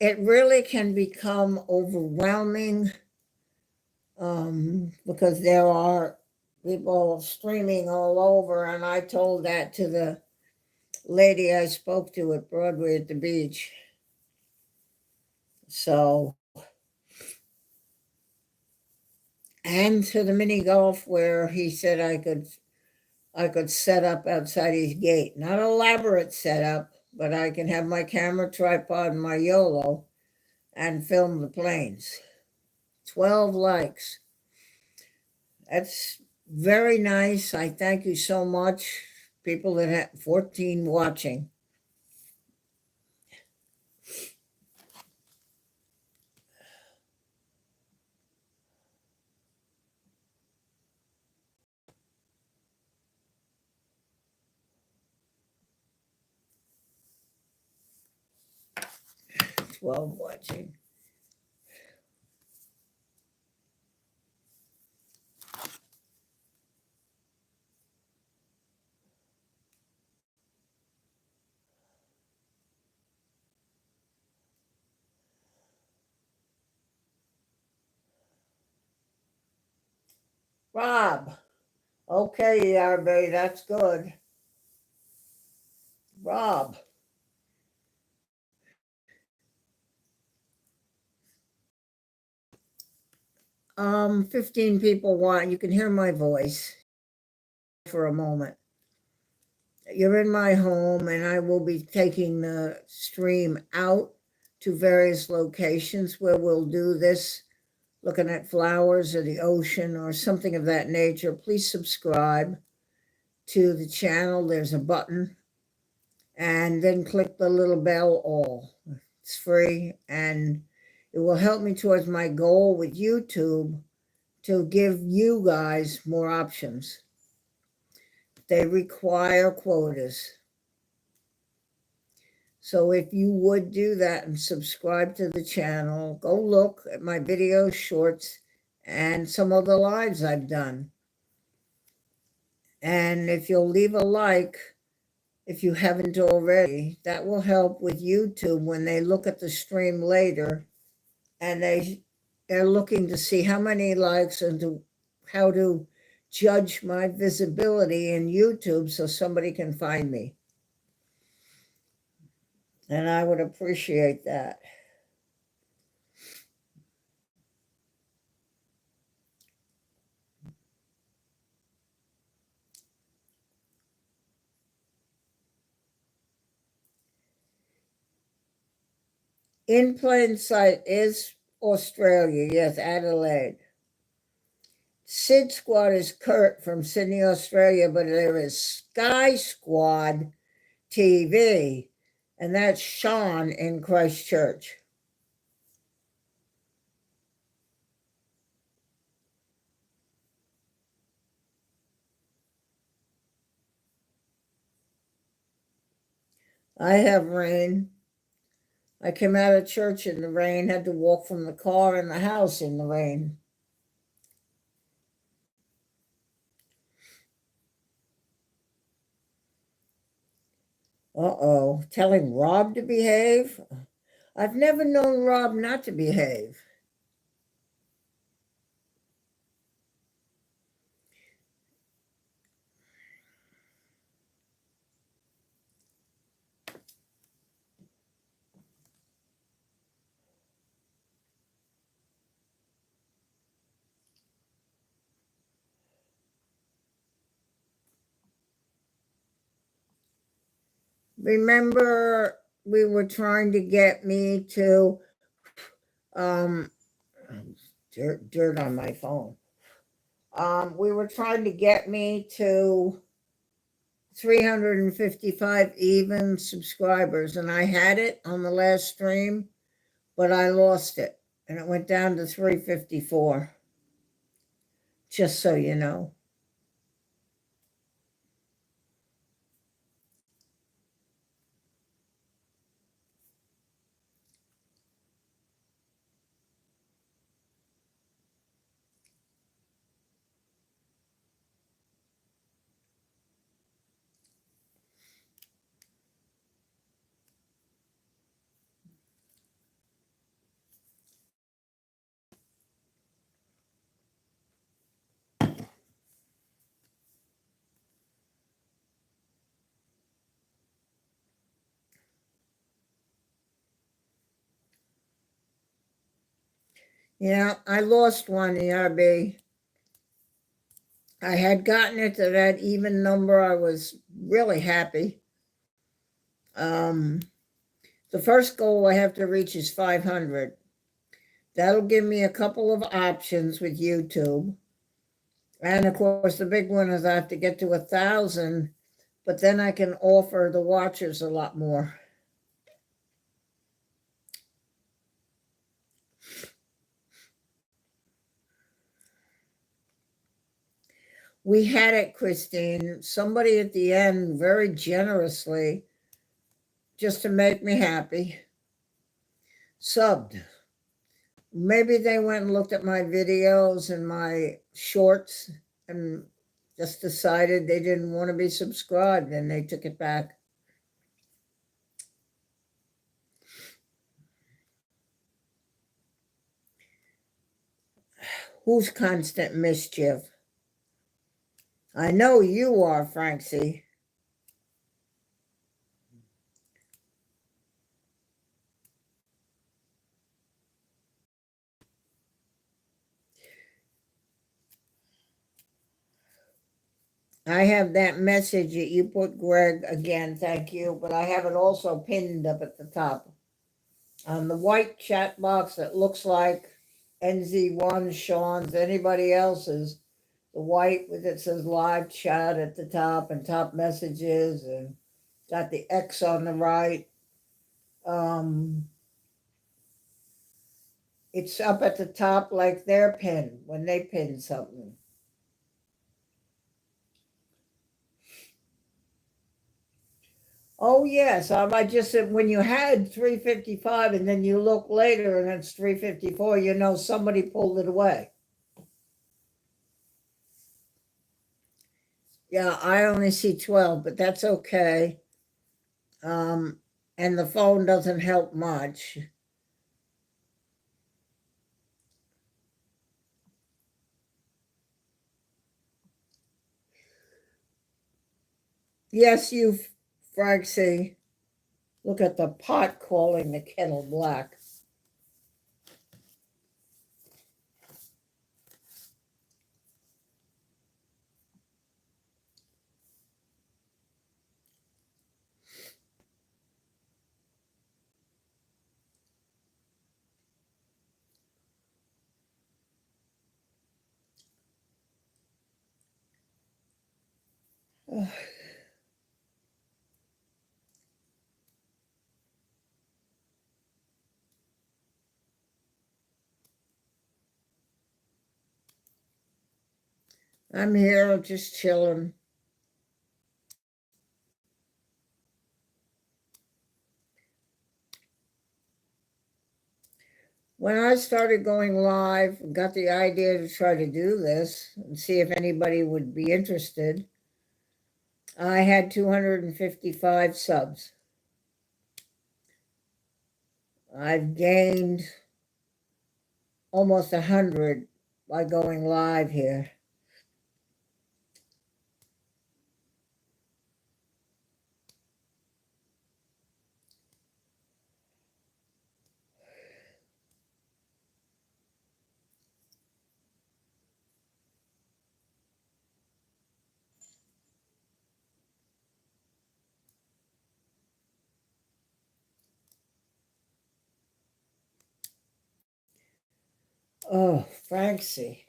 It really can become overwhelming because there are people streaming all over. And I told that to the lady I spoke to at Broadway at the beach. So, and to the mini golf where he said I could set up outside his gate. Not elaborate setup, but I can have my camera tripod and my YOLO and film the planes. 12 likes. That's very nice. I thank you so much. People that have 14 watching. Watching. Rob. Okay, RB, that's good. Rob. 15 people want, you can hear my voice for a moment. You're in my home, and I will be taking the stream out to various locations where we'll do this, looking at flowers or the ocean or something of that nature, please subscribe to the channel. There's a button, and then click the little bell all. It's free, and it will help me towards my goal with YouTube to give you guys more options. They require quotas. So if you would do that and subscribe to the channel, go look at my video shorts and some of the lives I've done. And if you'll leave a like, if you haven't already, that will help with YouTube when they look at the stream later and they're looking to see how many likes and how to judge my visibility in YouTube so somebody can find me. And I would appreciate that. In plain sight is Australia, yes, Adelaide. Sid Squad is Kurt from Sydney, Australia, but there is Sky Squad TV, and that's Sean in Christchurch. I have rain. I came out of church in the rain, had to walk from the car in the house in the rain. Uh-oh, telling Rob to behave? I've never known Rob not to behave. Remember, we were trying to get me to, dirt on my phone. We were trying to get me to 355 even subscribers, and I had it on the last stream, but I lost it, and it went down to 354, just so you know. Yeah, I lost one ERB. I had gotten it to that even number. I was really happy. The first goal I have to reach is 500. That'll give me a couple of options with YouTube. And of course, the big one is I have to get to 1,000, but then I can offer the watchers a lot more. We had it, Christine. Somebody at the end very generously, just to make me happy, subbed. Maybe they went and looked at my videos and my shorts and just decided they didn't want to be subscribed, and they took it back. Who's Constant Mischief? I know you are, Francie. I have that message that you put, Greg, again, thank you, but I have it also pinned up at the top. On the white chat box that looks like NZ1, Sean's, anybody else's, the white with it says live chat at the top and top messages and got the X on the right. It's up at the top like their pin when they pin something. Oh yes, I just said when you had 355 and then you look later and it's 354, you know somebody pulled it away. Yeah, I only see 12, but that's okay. And the phone doesn't help much. Yes, you, Francie. Look at the pot calling the kettle black. I'm here just chilling. When I started going live, got the idea to try to do this and see if anybody would be interested, I had 255 subs. I've gained almost 100 by going live here. Oh, Francie.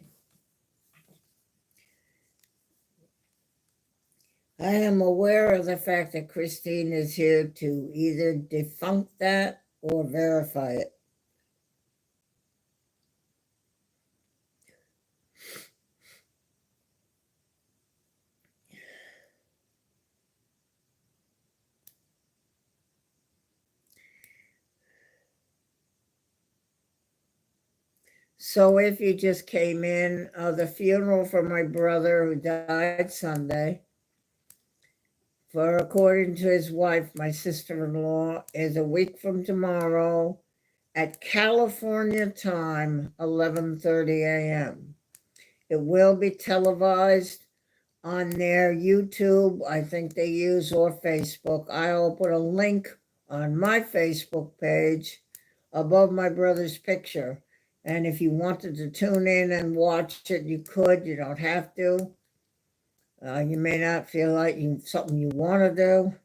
I am aware of the fact that Christine is here to either debunk that or verify it. So if you just came in, the funeral for my brother who died Sunday, for according to his wife, my sister-in-law, is a week from tomorrow at California time, 11:30 a.m. It will be televised on their YouTube, I think they use, or Facebook. I'll put a link on my Facebook page above my brother's picture. And if you wanted to tune in and watch it, you could. You don't have to. You may not feel like something you want to do.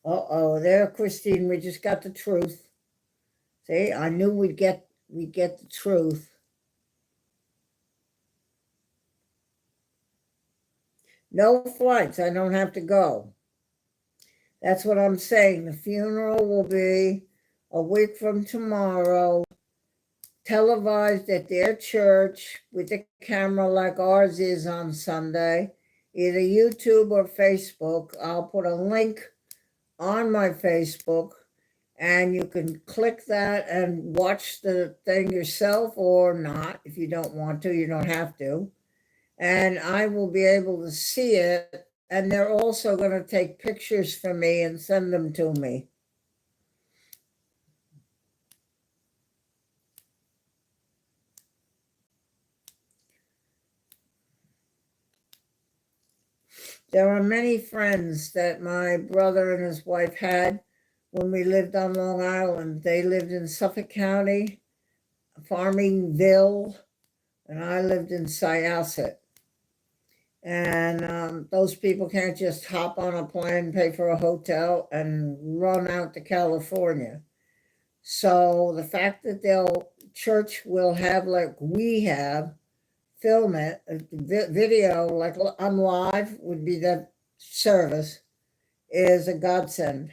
Uh-oh, there, Christine, we just got the truth. See, I knew we'd get the truth. No flights, I don't have to go. That's what I'm saying. The funeral will be a week from tomorrow, televised at their church with a camera like ours is on Sunday, either YouTube or Facebook. I'll put a link on my Facebook and you can click that and watch the thing yourself or not. If you don't want to, you don't have to. And I will be able to see it. And they're also going to take pictures for me and send them to me. There are many friends that my brother and his wife had when we lived on Long Island. They lived in Suffolk County, Farmingville, and I lived in Syosset. And those people can't just hop on a plane, pay for a hotel, and run out to California. So the fact that they'll church will have, like we have, film it, video, like I'm live would be that service, is a godsend.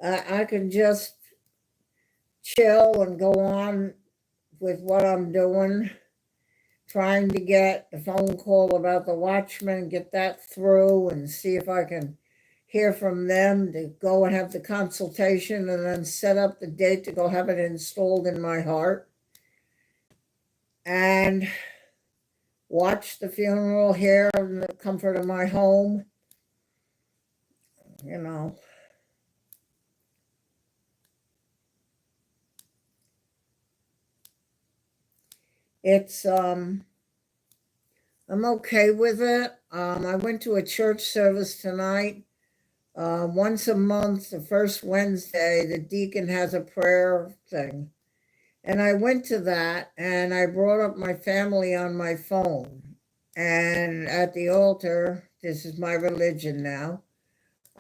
I can just chill and go on with what I'm doing, trying to get the phone call about the Watchman, get that through, and see if I can hear from them to go and have the consultation and then set up the date to go have it installed in my heart. And watch the funeral here in the comfort of my home. You know, it's I'm okay with it. I went to a church service tonight. Once a month, the first Wednesday, the deacon has a prayer thing. And I went to that and I brought up my family on my phone. And at the altar, this is my religion now,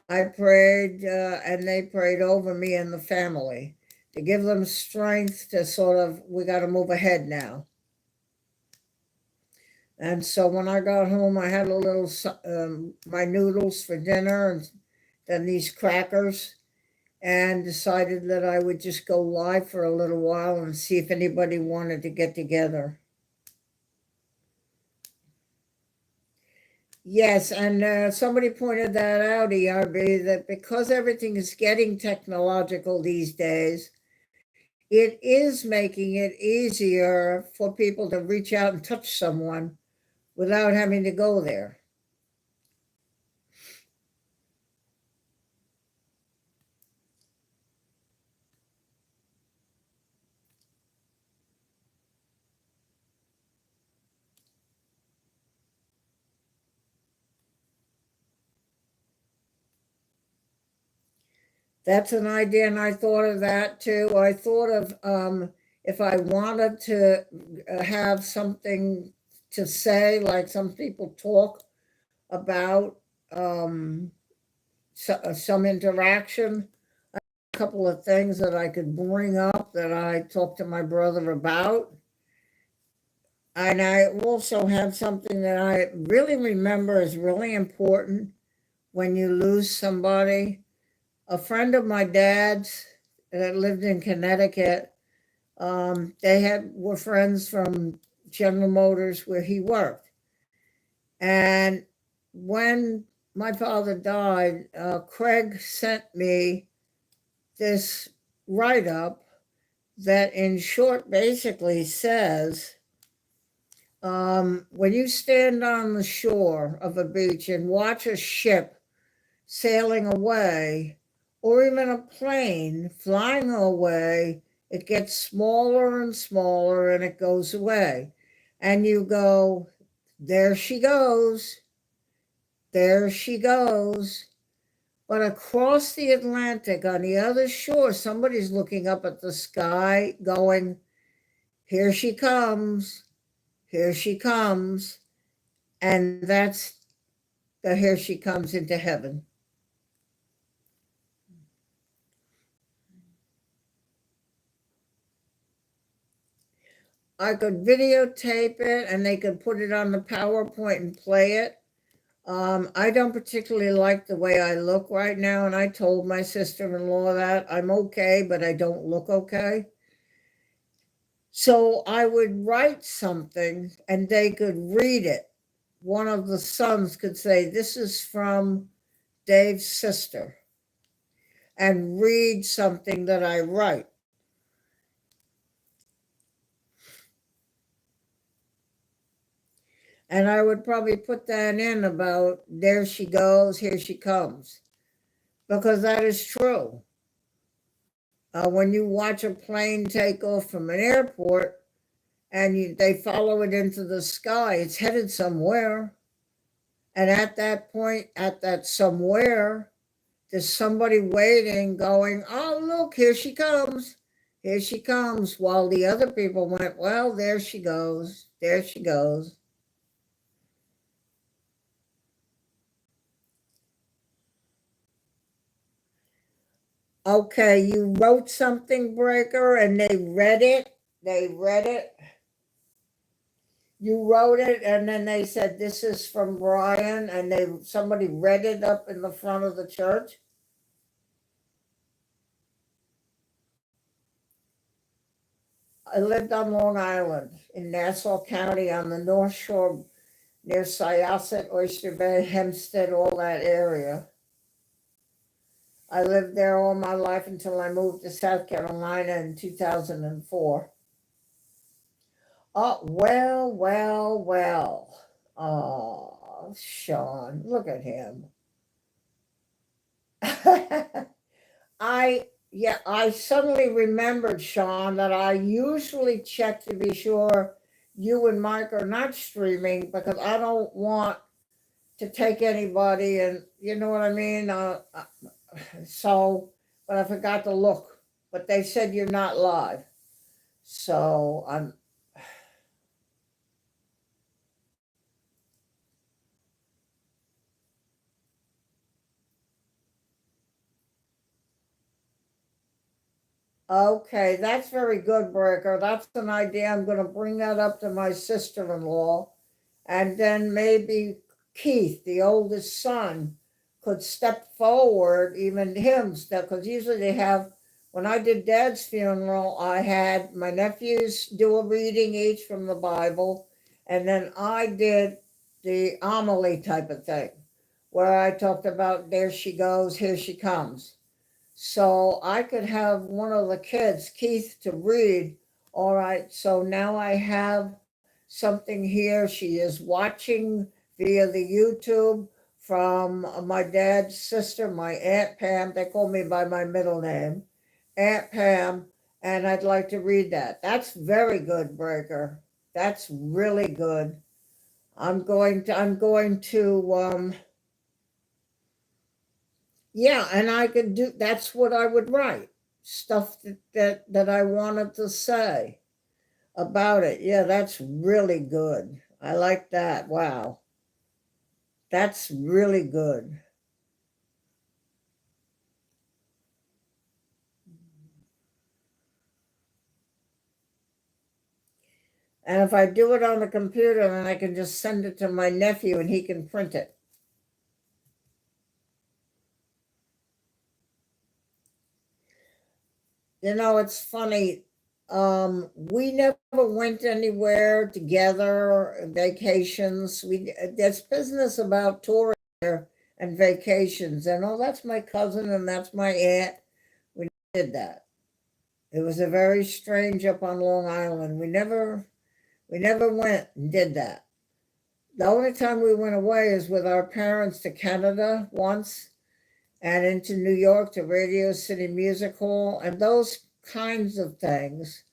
I prayed and they prayed over me and the family to give them strength to sort of, we got to move ahead now. And so when I got home, I had a little, my noodles for dinner and then these crackers, and decided that I would just go live for a little while and see if anybody wanted to get together. Yes, and somebody pointed that out, ERB, that because everything is getting technological these days, it is making it easier for people to reach out and touch someone without having to go there. That's an idea, and I thought of that too. I thought of if I wanted to have something to say, like some people talk about some interaction, a couple of things that I could bring up that I talked to my brother about. And I also have something that I really remember is really important when you lose somebody. A friend of my dad's that lived in Connecticut, they were friends from General Motors where he worked. And when my father died, Craig sent me this write up that, in short, basically says when you stand on the shore of a beach and watch a ship sailing away, or even a plane flying away, it gets smaller and smaller and it goes away. And you go, there she goes, there she goes. But across the Atlantic on the other shore, somebody's looking up at the sky going, here she comes, here she comes. And that's the here she comes into heaven. I could videotape it and they could put it on the PowerPoint and play it. I don't particularly like the way I look right now, and I told my sister-in-law that I'm okay, but I don't look okay. So I would write something and they could read it. One of the sons could say, this is from Dave's sister and read something that I write. And I would probably put that in about there she goes, here she comes, because that is true. When you watch a plane take off from an airport and they follow it into the sky, it's headed somewhere. And at that point, at that somewhere, there's somebody waiting, going, oh, look, here she comes. Here she comes. While the other people went, well, there she goes. There she goes. Okay, you wrote something, Breaker, and they read it. They read it. You wrote it, and then they said, this is from Brian, and somebody read it up in the front of the church. I lived on Long Island in Nassau County on the North Shore near Syosset, Oyster Bay, Hempstead, all that area. I lived there all my life until I moved to South Carolina in 2004. Oh, well, well, well. Oh, Sean, look at him. I suddenly remembered, Sean, that I usually check to be sure you and Mike are not streaming because I don't want to take anybody, and you know what I mean? But I forgot to look. But they said you're not live. So I'm. Okay, that's very good, Breaker. That's an idea. I'm going to bring that up to my sister-in-law. And then maybe Keith, the oldest son, could step forward, even him, because usually they have, when I did Dad's funeral, I had my nephews do a reading each from the Bible, and then I did the homily type of thing, where I talked about there she goes, here she comes. So I could have one of the kids, Keith, to read. All right, so now I have something here. She is watching via the YouTube from my dad's sister, my Aunt Pam. They call me by my middle name, Aunt Pam, and I'd like to read that. That's very good, Breaker. That's really good. I'm going to yeah, and I could do, that's what I would write. Stuff that I wanted to say about it. Yeah, that's really good. I like that. Wow. That's really good. And if I do it on the computer, then I can just send it to my nephew and he can print it. You know, it's funny. We never went anywhere together, vacations. There's business about touring there and vacations. And oh, that's my cousin and that's my aunt. We did that. It was a very strange up on Long Island. We never went and did that. The only time we went away is with our parents to Canada once and into New York to Radio City Music Hall and those kinds of things,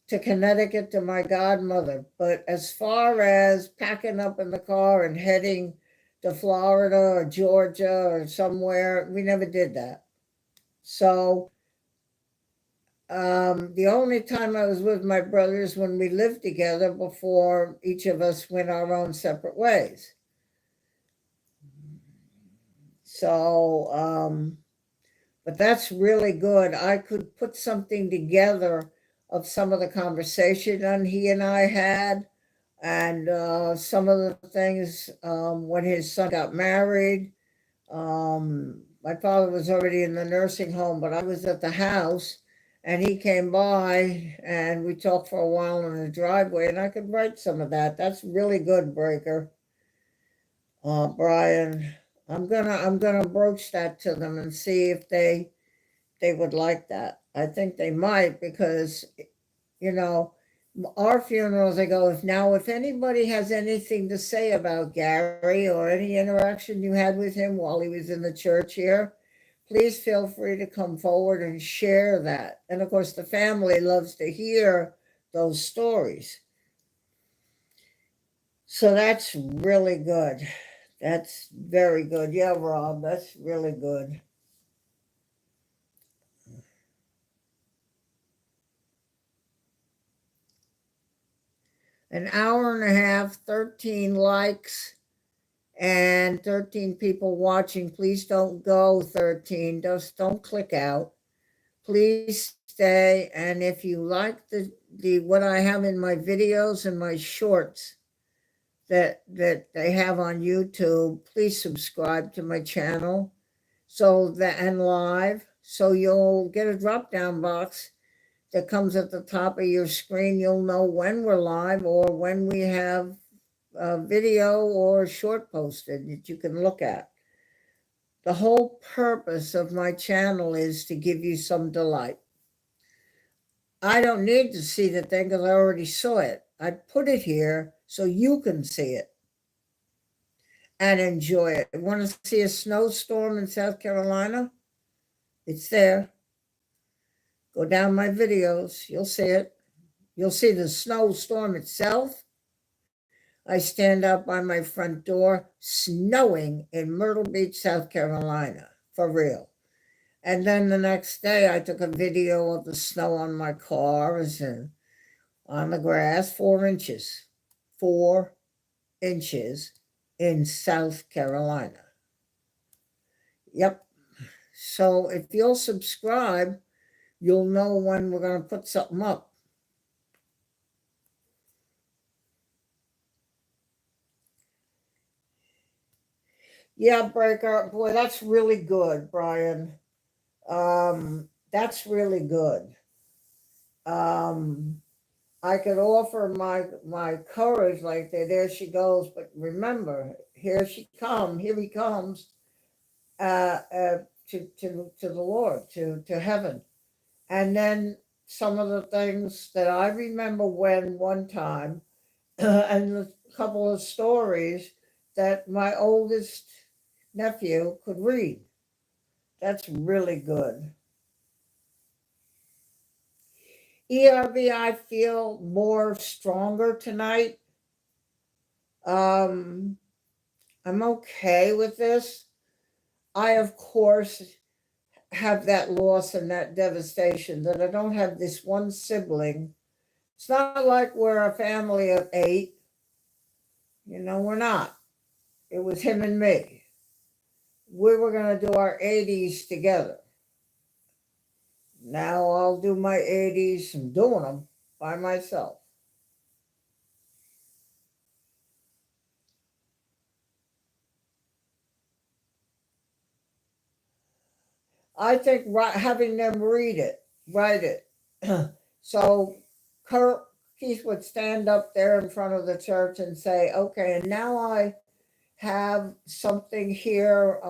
to Connecticut to my godmother. But as far as packing up in the car and heading to Florida or Georgia or somewhere, we never did that. So the only time I was with my brothers when we lived together before each of us went our own separate ways. So, but that's really good. I could put something together of some of the conversation that he and I had, and some of the things when his son got married. My father was already in the nursing home, but I was at the house and he came by and we talked for a while in the driveway, and I could write some of that. That's really good, Breaker. Brian. I'm gonna broach that to them and see if they would like that. I think they might because, you know, our funerals, I go, if anybody has anything to say about Gary or any interaction you had with him while he was in the church here, please feel free to come forward and share that. And of course, the family loves to hear those stories. So that's really good. That's very good. Yeah, Rob, that's really good. An hour and a half, 13 likes, and 13 people watching. Please don't go 13. Just don't click out. Please stay. And if you like the what I have in my videos and my shorts that they have on YouTube, please subscribe to my channel so that and live, so you'll get a drop down box that comes at the top of your screen. You'll know when we're live or when we have a video or short posted that you can look at. The whole purpose of my channel is to give you some delight. I don't need to see the thing because I already saw it. I put it here so you can see it and enjoy it. Want to see a snowstorm in South Carolina? It's there. Go down my videos. You'll see it. You'll see the snowstorm itself. I stand out by my front door, snowing in Myrtle Beach, South Carolina, for real. And then the next day, I took a video of the snow on my cars and on the grass, 4 inches. 4 inches in South Carolina. Yep. So if you'll subscribe, you'll know when we're going to put something up. Yeah, Breaker. Boy, that's really good, Brian. That's really good. I could offer my courage like that. There she goes. But remember, here he comes, to the Lord, to heaven. And then some of the things that I remember when one time, and a couple of stories that my oldest nephew could read. That's really good. ERB, I feel more stronger tonight. I'm okay with this. I, of course, have that loss and that devastation that I don't have this one sibling. It's not like we're a family of 8. We're not. It was him and me. We were going to do our 80s together. Now I'll do my 80s. I'm doing them by myself. I think having them write it. So Keith would stand up there in front of the church and say, okay, and now I have something here.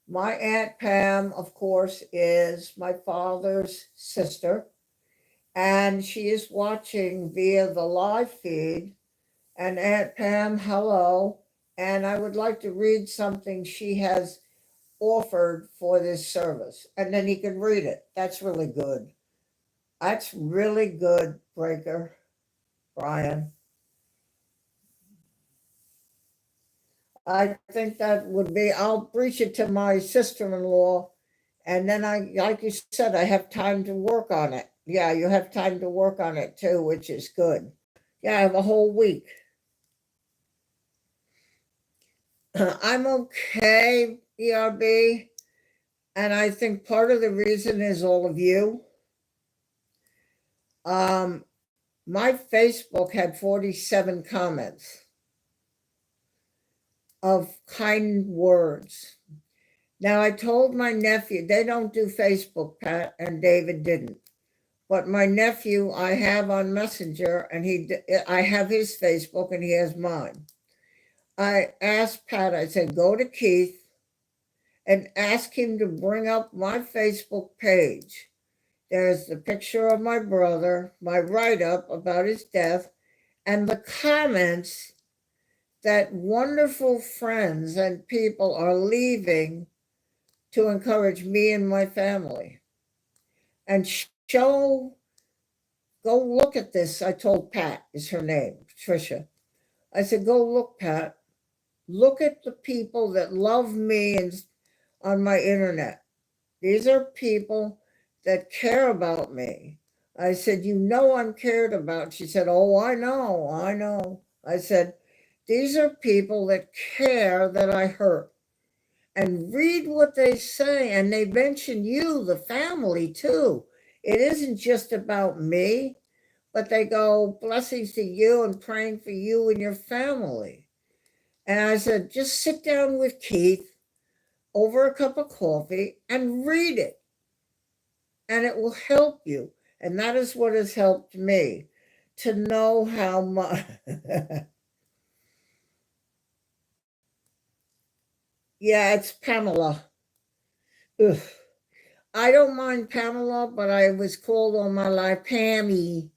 My Aunt Pam, of course, is my father's sister, and she is watching via the live feed. And Aunt Pam, hello. And I would like to read something she has offered for this service. And then he can read it. That's really good. That's really good, Breaker, Brian. I think that would be, I'll preach it to my sister-in-law. And then like you said, I have time to work on it. Yeah, you have time to work on it too, which is good. Yeah, I have a whole week. I'm okay, ERB. And I think part of the reason is all of you. My Facebook had 47 comments of kind words. Now, I told my nephew, they don't do Facebook, Pat, and David didn't. But my nephew, I have on Messenger, and I have his Facebook, and he has mine. I asked Pat, I said, go to Keith and ask him to bring up my Facebook page. There's the picture of my brother, my write-up about his death, and the comments that wonderful friends and people are leaving to encourage me and my family. And go look at this. I told Pat, is her name, Patricia. I said, go look, Pat. Look at the people that love me and on my internet. These are people that care about me. I said, you know I'm cared about. She said, oh, I know, I know. I said, these are people that care that I hurt. And read what they say. And they mention you, the family, too. It isn't just about me, but they go, blessings to you and praying for you and your family. And I said, just sit down with Keith over a cup of coffee and read it. And it will help you. And that is what has helped me to know how much. Yeah, it's Pamela. Ugh. I don't mind Pamela, but I was called all my life Pammy.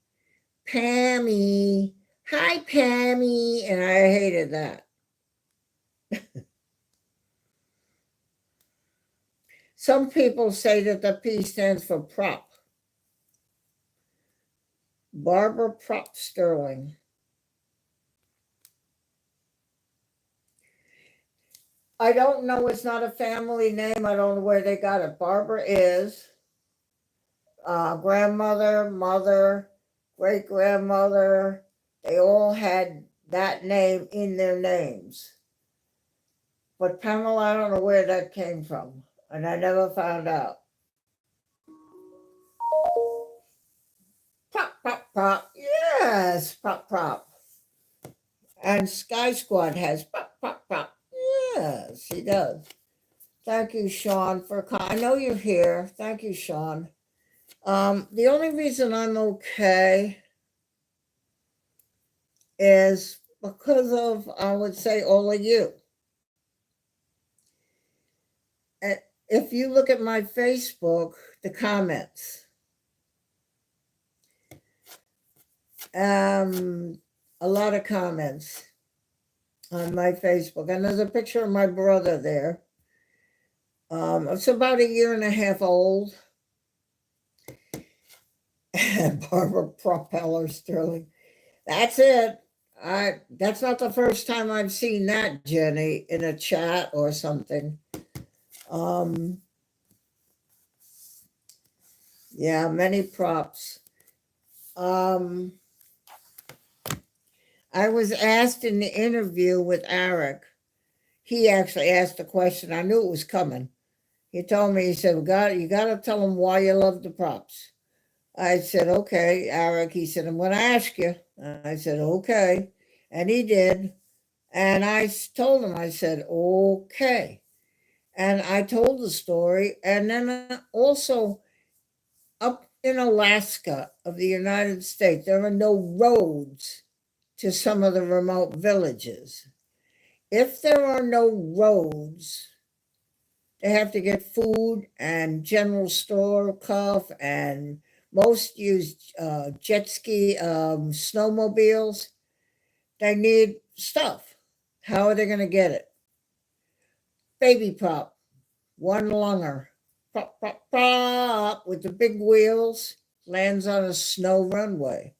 Pammy. Hi, Pammy. And I hated that. Some people say that the P stands for prop. Barbara Prop Sterling. I don't know. It's not a family name. I don't know where they got it. Barbara is grandmother, mother, great grandmother. They all had that name in their names. But Pamela, I don't know where that came from. And I never found out. Pop, pop, pop. Yes, pop, pop. And Sky Squad has pop, pop, pop. Yes, he does. Thank you, Sean, for I know you're here. Thank you, Sean. The only reason I'm okay is because of, I would say, all of you. If you look at my Facebook, the comments, a lot of comments on my Facebook, and there's a picture of my brother there. It's about a year and a half old. Barbara Propeller Sterling. That's it. That's not the first time I've seen that, Jenny, in a chat or something. Yeah, many props. I was asked in the interview with Eric. He actually asked the question. I knew it was coming. He told me, he said, you got to tell him why you love the props. I said, okay, Eric. He said, I'm going to ask you. I said, okay. And he did. And I told him, I said, okay. And I told the story. And then also up in Alaska of the United States, there are no roads to some of the remote villages. If there are no roads, they have to get food and general store stuff, and most use jet ski, snowmobiles. They need stuff. How are they going to get it? Baby prop, one lunger, prop, prop, prop, with the big wheels, lands on a snow runway.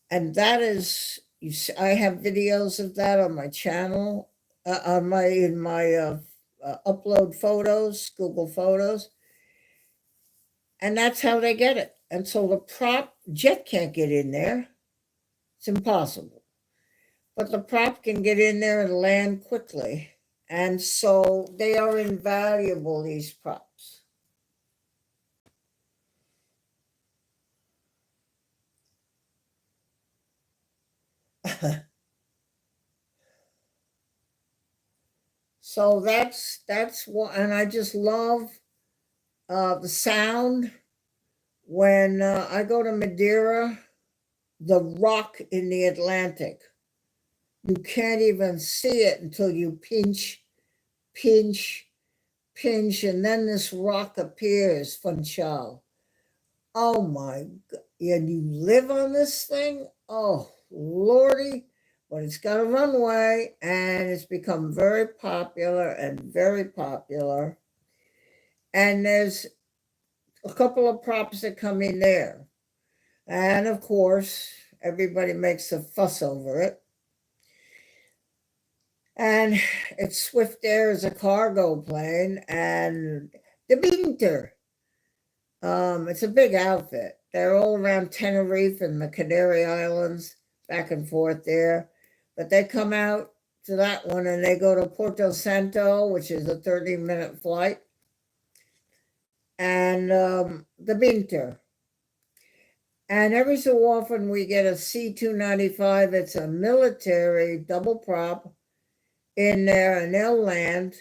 And that is, I have videos of that on my channel, in my upload photos, Google Photos. And that's how they get it. And so the prop jet can't get in there. It's impossible. But the prop can get in there and land quickly. And so they are invaluable, these props. So that's what, and I just love the sound when I go to Madeira, the rock in the Atlantic. You can't even see it until you pinch, pinch, pinch, and then this rock appears, Funchal. Oh my God. And you live on this thing? Oh, Lordy. But it's got a runway and it's become very popular and very popular. And there's a couple of props that come in there. And of course, everybody makes a fuss over it. And it's Swift Air is a cargo plane, and the Binter. It's a big outfit. They're all around Tenerife and the Canary Islands, back and forth there. But they come out to that one and they go to Porto Santo, which is a 30-minute flight, and the Binter. And every so often we get a C-295. It's a military double prop in there, and they'll land.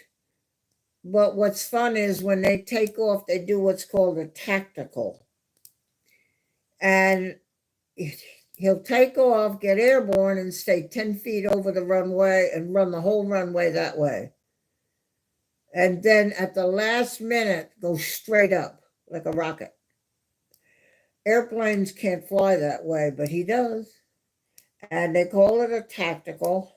But what's fun is when they take off, they do what's called a tactical. And he'll take off, get airborne, and stay 10 feet over the runway and run the whole runway that way. And then at the last minute, go straight up like a rocket. Airplanes can't fly that way, but he does. And they call it a tactical.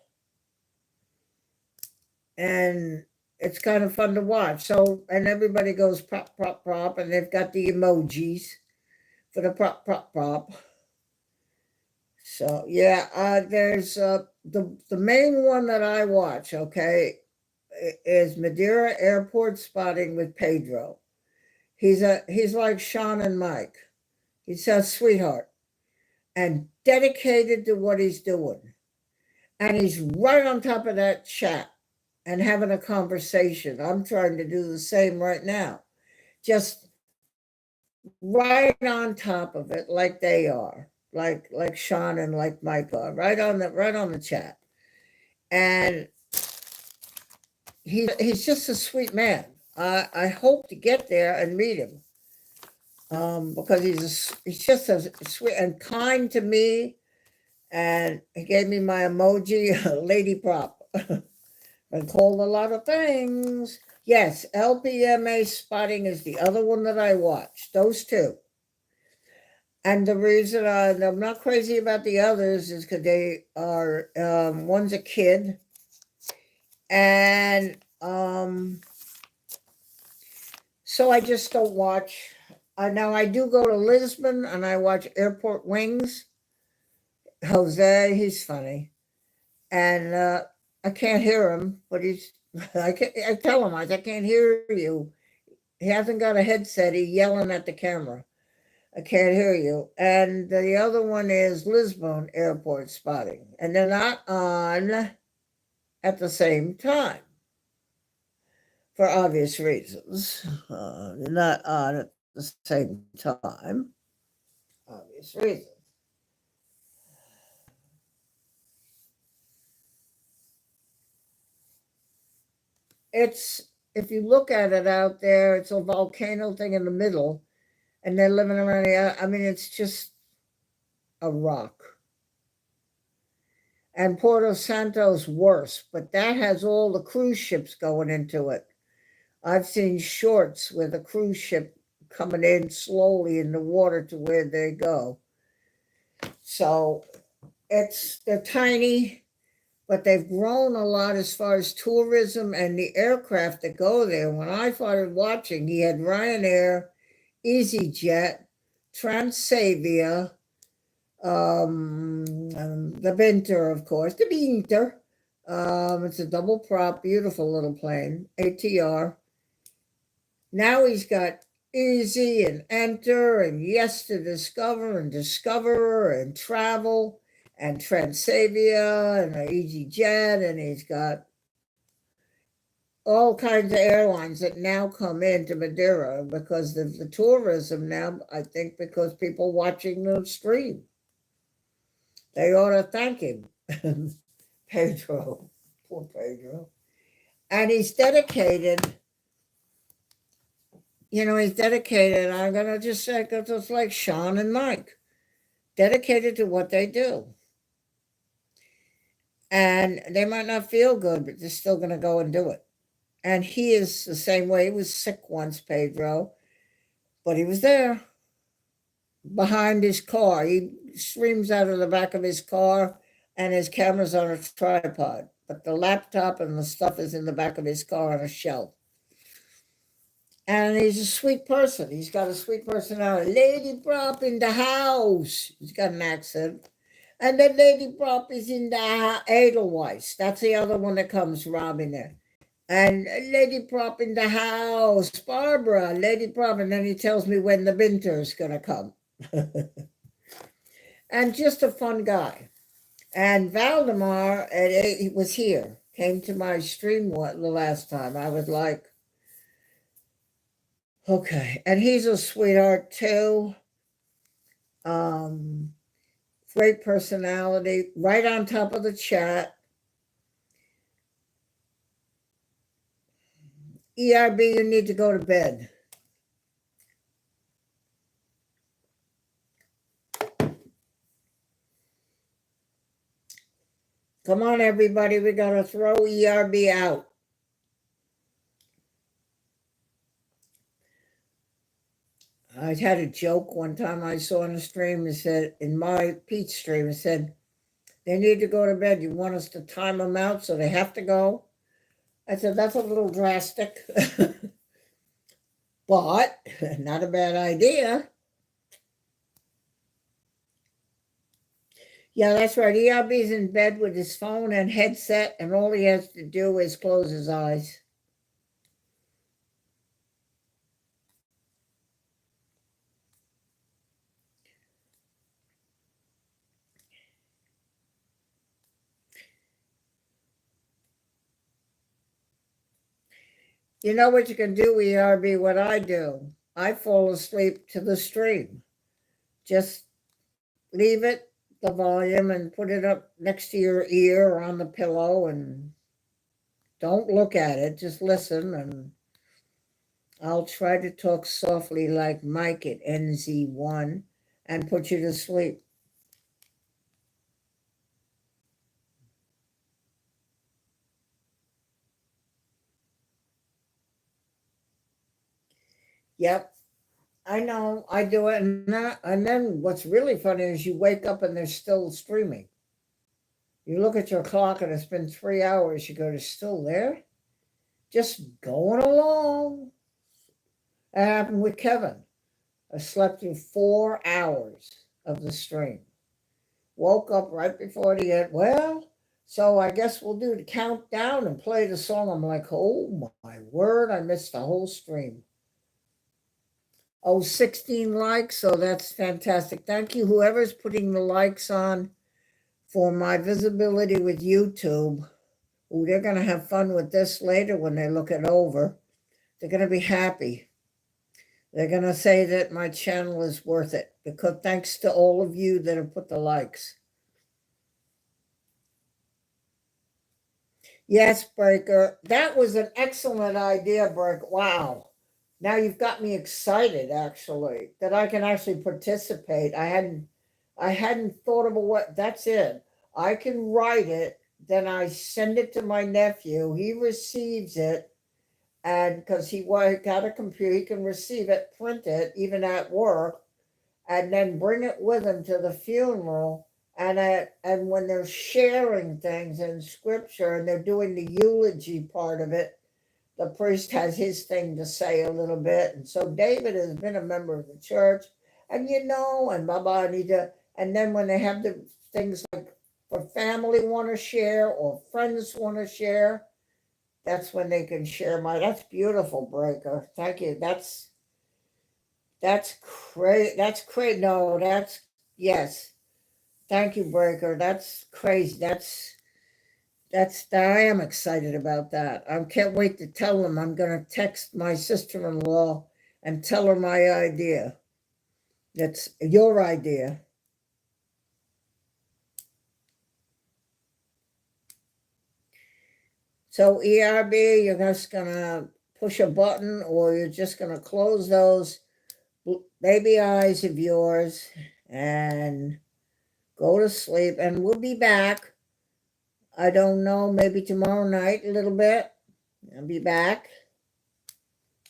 And it's kind of fun to watch. So, and everybody goes prop, prop, prop, and they've got the emojis for the prop, prop, prop. So, yeah, there's the main one that I watch, okay, is Madeira Airport Spotting with Pedro. He's like Sean and Mike. He's a sweetheart and dedicated to what he's doing. And he's right on top of that chat and having a conversation. I'm trying to do the same right now. Just right on top of it, like they are, like Sean and like Mike are, right on the chat. And he's just a sweet man. I hope to get there and meet him. Because he's just a sweet and kind to me, and he gave me my emoji, lady prop. Been called a lot of things. Yes, LPMA Spotting is the other one that I watch. Those two. And the reason I'm not crazy about the others is because they are, one's a kid, and so I just don't watch. Now I do go to Lisbon and I watch Airport Wings. Jose, he's funny, and I can't hear him, but I tell him I can't hear you. He hasn't got a headset. He's yelling at the camera. I can't hear you. And the other one is Lisbon Airport Spotting, and they're not on at the same time for obvious reasons. They're not on at the same time, obvious reasons. It's, if you look at it out there, it's a volcano thing in the middle, and they're living around here. I mean, it's just a rock. And Porto Santo's worse, but that has all the cruise ships going into it. I've seen shorts with a cruise ship coming in slowly in the water to where they go. So they're tiny, but they've grown a lot as far as tourism and the aircraft that go there. When I started watching, he had Ryanair, EasyJet, Transavia, the Binter, of course, the Binter. It's a double prop, beautiful little plane, ATR. Now he's got Easy and Enter and Yes to Discover and Discoverer and Travel and Transavia and EasyJet, and he's got all kinds of airlines that now come into Madeira because of the tourism now, I think because people watching the stream. They ought to thank him. Pedro, poor Pedro. And he's dedicated. He's dedicated. I'm going to just say, because it's like Sean and Mike, dedicated to what they do. And they might not feel good, but they're still going to go and do it. And he is the same way. He was sick once, Pedro, but he was there behind his car. He streams out of the back of his car, and his camera's on a tripod. But the laptop and the stuff is in the back of his car on a shelf. And he's a sweet person. He's got a sweet personality. Lady Prop in the house. He's got an accent. And then Lady Prop is in the Edelweiss. That's the other one that comes robbing there. And Lady Prop in the house. Barbara, Lady Prop. And then he tells me when the winter is going to come. And just a fun guy. And Valdemar, he was here, came to my stream the last time. I was like, okay. And he's a sweetheart too. Great personality, right on top of the chat. ERB, you need to go to bed. Come on, everybody. We got to throw ERB out. I had a joke one time I saw on the stream. It said, in my Pete stream, it said, they need to go to bed. You want us to time them out so they have to go? I said, that's a little drastic. But not a bad idea. Yeah, that's right. ERB's in bed with his phone and headset, and all he has to do is close his eyes. You know what you can do, ERB, what I do? I fall asleep to the stream. Just leave it, the volume, and put it up next to your ear or on the pillow, and don't look at it, just listen, and I'll try to talk softly like Mike at NZ1 and put you to sleep. Yep, I know, I do it. And then what's really funny is you wake up and they're still streaming. You look at your clock and it's been 3 hours. You go, they're still there? Just going along. That happened with Kevin. I slept through 4 hours of the stream. Woke up right before the end. Well, so I guess we'll do the countdown and play the song. I'm like, oh my word, I missed the whole stream. Oh, 16 likes. So that's fantastic. Thank you, whoever's putting the likes on for my visibility with YouTube. Ooh, they're going to have fun with this later when they look it over. They're going to be happy. They're going to say that my channel is worth it because thanks to all of you that have put the likes. Yes, Breaker. That was an excellent idea, Breaker. Wow. Now you've got me excited, actually, that I can actually participate. I hadn't thought of a what. That's it. I can write it, then I send it to my nephew. He receives it, and because he got a computer, he can receive it, print it, even at work, and then bring it with him to the funeral. And when they're sharing things in scripture and they're doing the eulogy part of it, the priest has his thing to say a little bit. And so David has been a member of the church, and and Baba Anita. And then when they have the things like for family want to share or friends want to share, that's when they can share that's beautiful, Breaker. Thank you. That's crazy. That's crazy. No, yes. Thank you, Breaker. That's crazy. I am excited about that. I can't wait to tell them. I'm going to text my sister-in-law and tell her my idea. That's your idea. So ERB, you're just going to push a button, or you're just going to close those baby eyes of yours and go to sleep. And we'll be back. I don't know, maybe tomorrow night a little bit. I'll be back.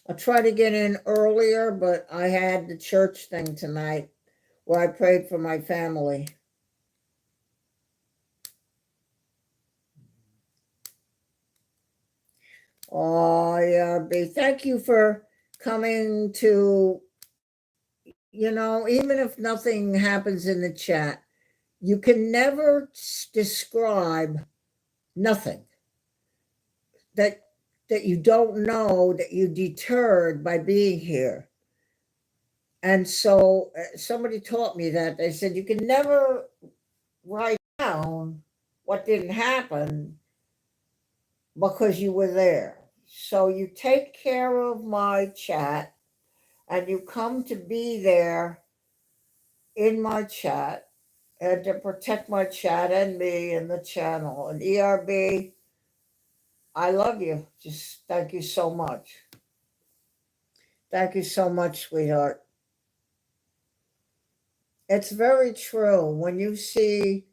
I'll try to get in earlier, but I had the church thing tonight where I prayed for my family. Oh, yeah, thank you for coming to, even if nothing happens in the chat, you can never describe nothing that you don't know, that you deterred by being here. And so somebody taught me that. They said you can never write down what didn't happen because you were there. So you take care of my chat and you come to be there in my chat and to protect my chat and me and the channel. And ERB, I love you. Just thank you so much. Thank you so much, sweetheart. It's very true. When you see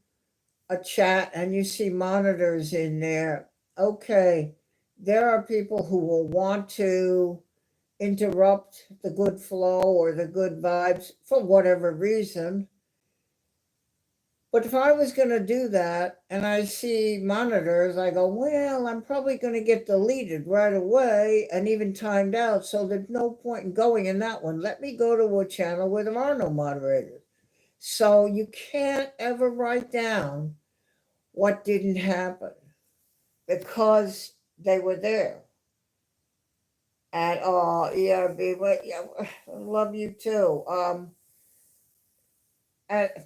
a chat and you see monitors in there, okay, there are people who will want to interrupt the good flow or the good vibes for whatever reason. But if I was going to do that and I see monitors, I go, well, I'm probably going to get deleted right away and even timed out. So there's no point in going in that one. Let me go to a channel where there are no moderators. So you can't ever write down what didn't happen because they were there. And ERB, but yeah, I love you too.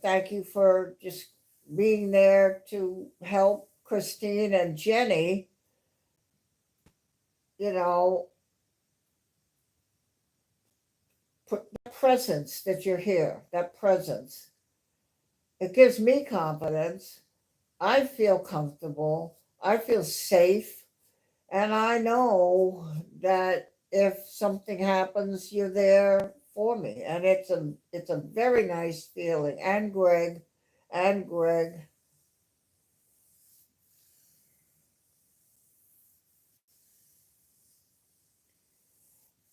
Thank you for just being there to help Christine and Jenny, put the presence that you're here, that presence. It gives me confidence. I feel comfortable. I feel safe. And I know that if something happens, you're there for me. And it's a very nice feeling. And Greg.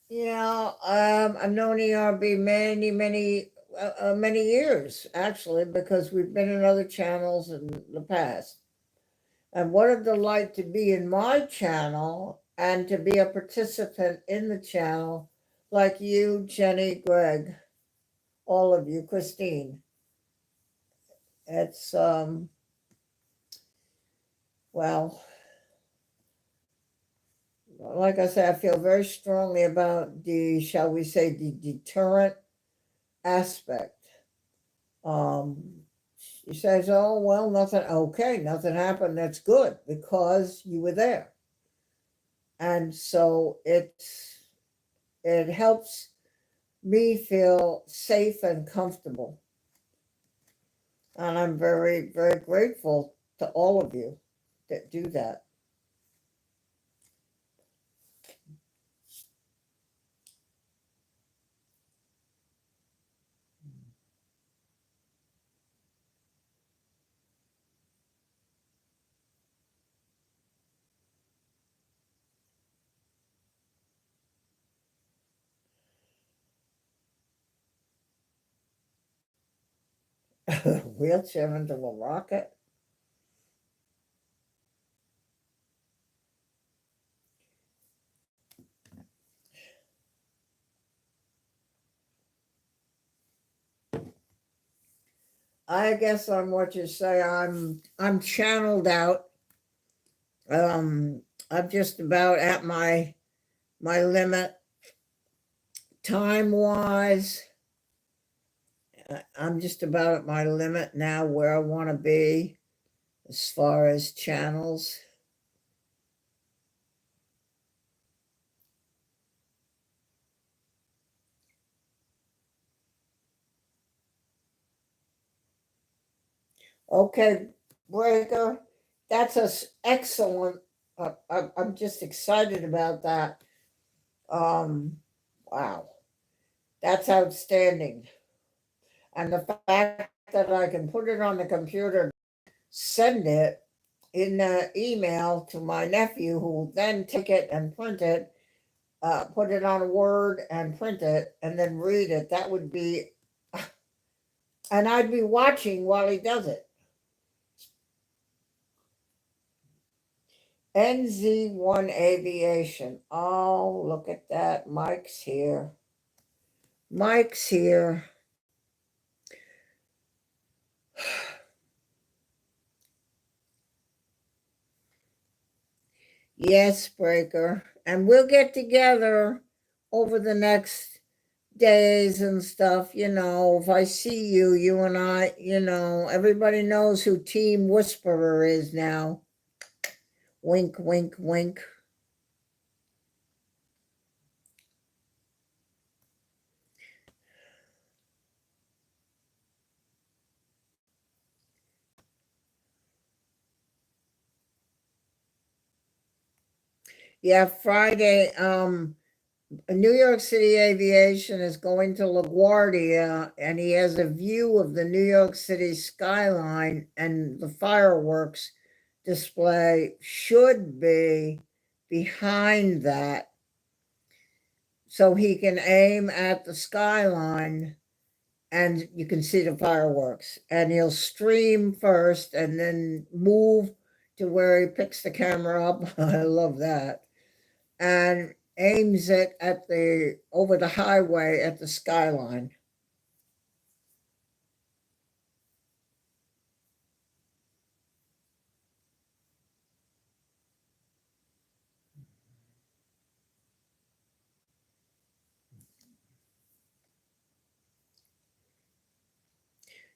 I've known ERB many years, actually, because we've been in other channels in the past. And what a delight to be in my channel and to be a participant in the channel like you, Jenny, Greg, all of you, Christine. It's, well, like I said, I feel very strongly about shall we say, the deterrent aspect. She says, oh, well, nothing, okay, nothing happened. That's good because you were there. And so it helps me feel safe and comfortable. And I'm very, very grateful to all of you that do that. Wheelchair into a rocket. I guess on what you say, I'm channeled out. I'm just about at my limit time wise. I'm just about at my limit now where I want to be as far as channels. Okay, Breaker, that's excellent. I'm just excited about that. Wow, that's outstanding. And the fact that I can put it on the computer, send it, in the email to my nephew, who will then take it and print it, put it on a Word and print it, and then read it. That would be, and I'd be watching while he does it. NZ1 Aviation. Oh, look at that. Mike's here. Mike's here. Yes, Breaker. And we'll get together over the next days and stuff. You know, if I see you, you and I, you know, everybody knows who Team Whisperer is now. Wink, wink, wink. Yeah, Friday, New York City Aviation is going to LaGuardia, and he has a view of the New York City skyline, and the fireworks display should be behind that, so he can aim at the skyline and you can see the fireworks. And he'll stream first and then move to where he picks the camera up. I love that. And aims it at the over the highway at the skyline.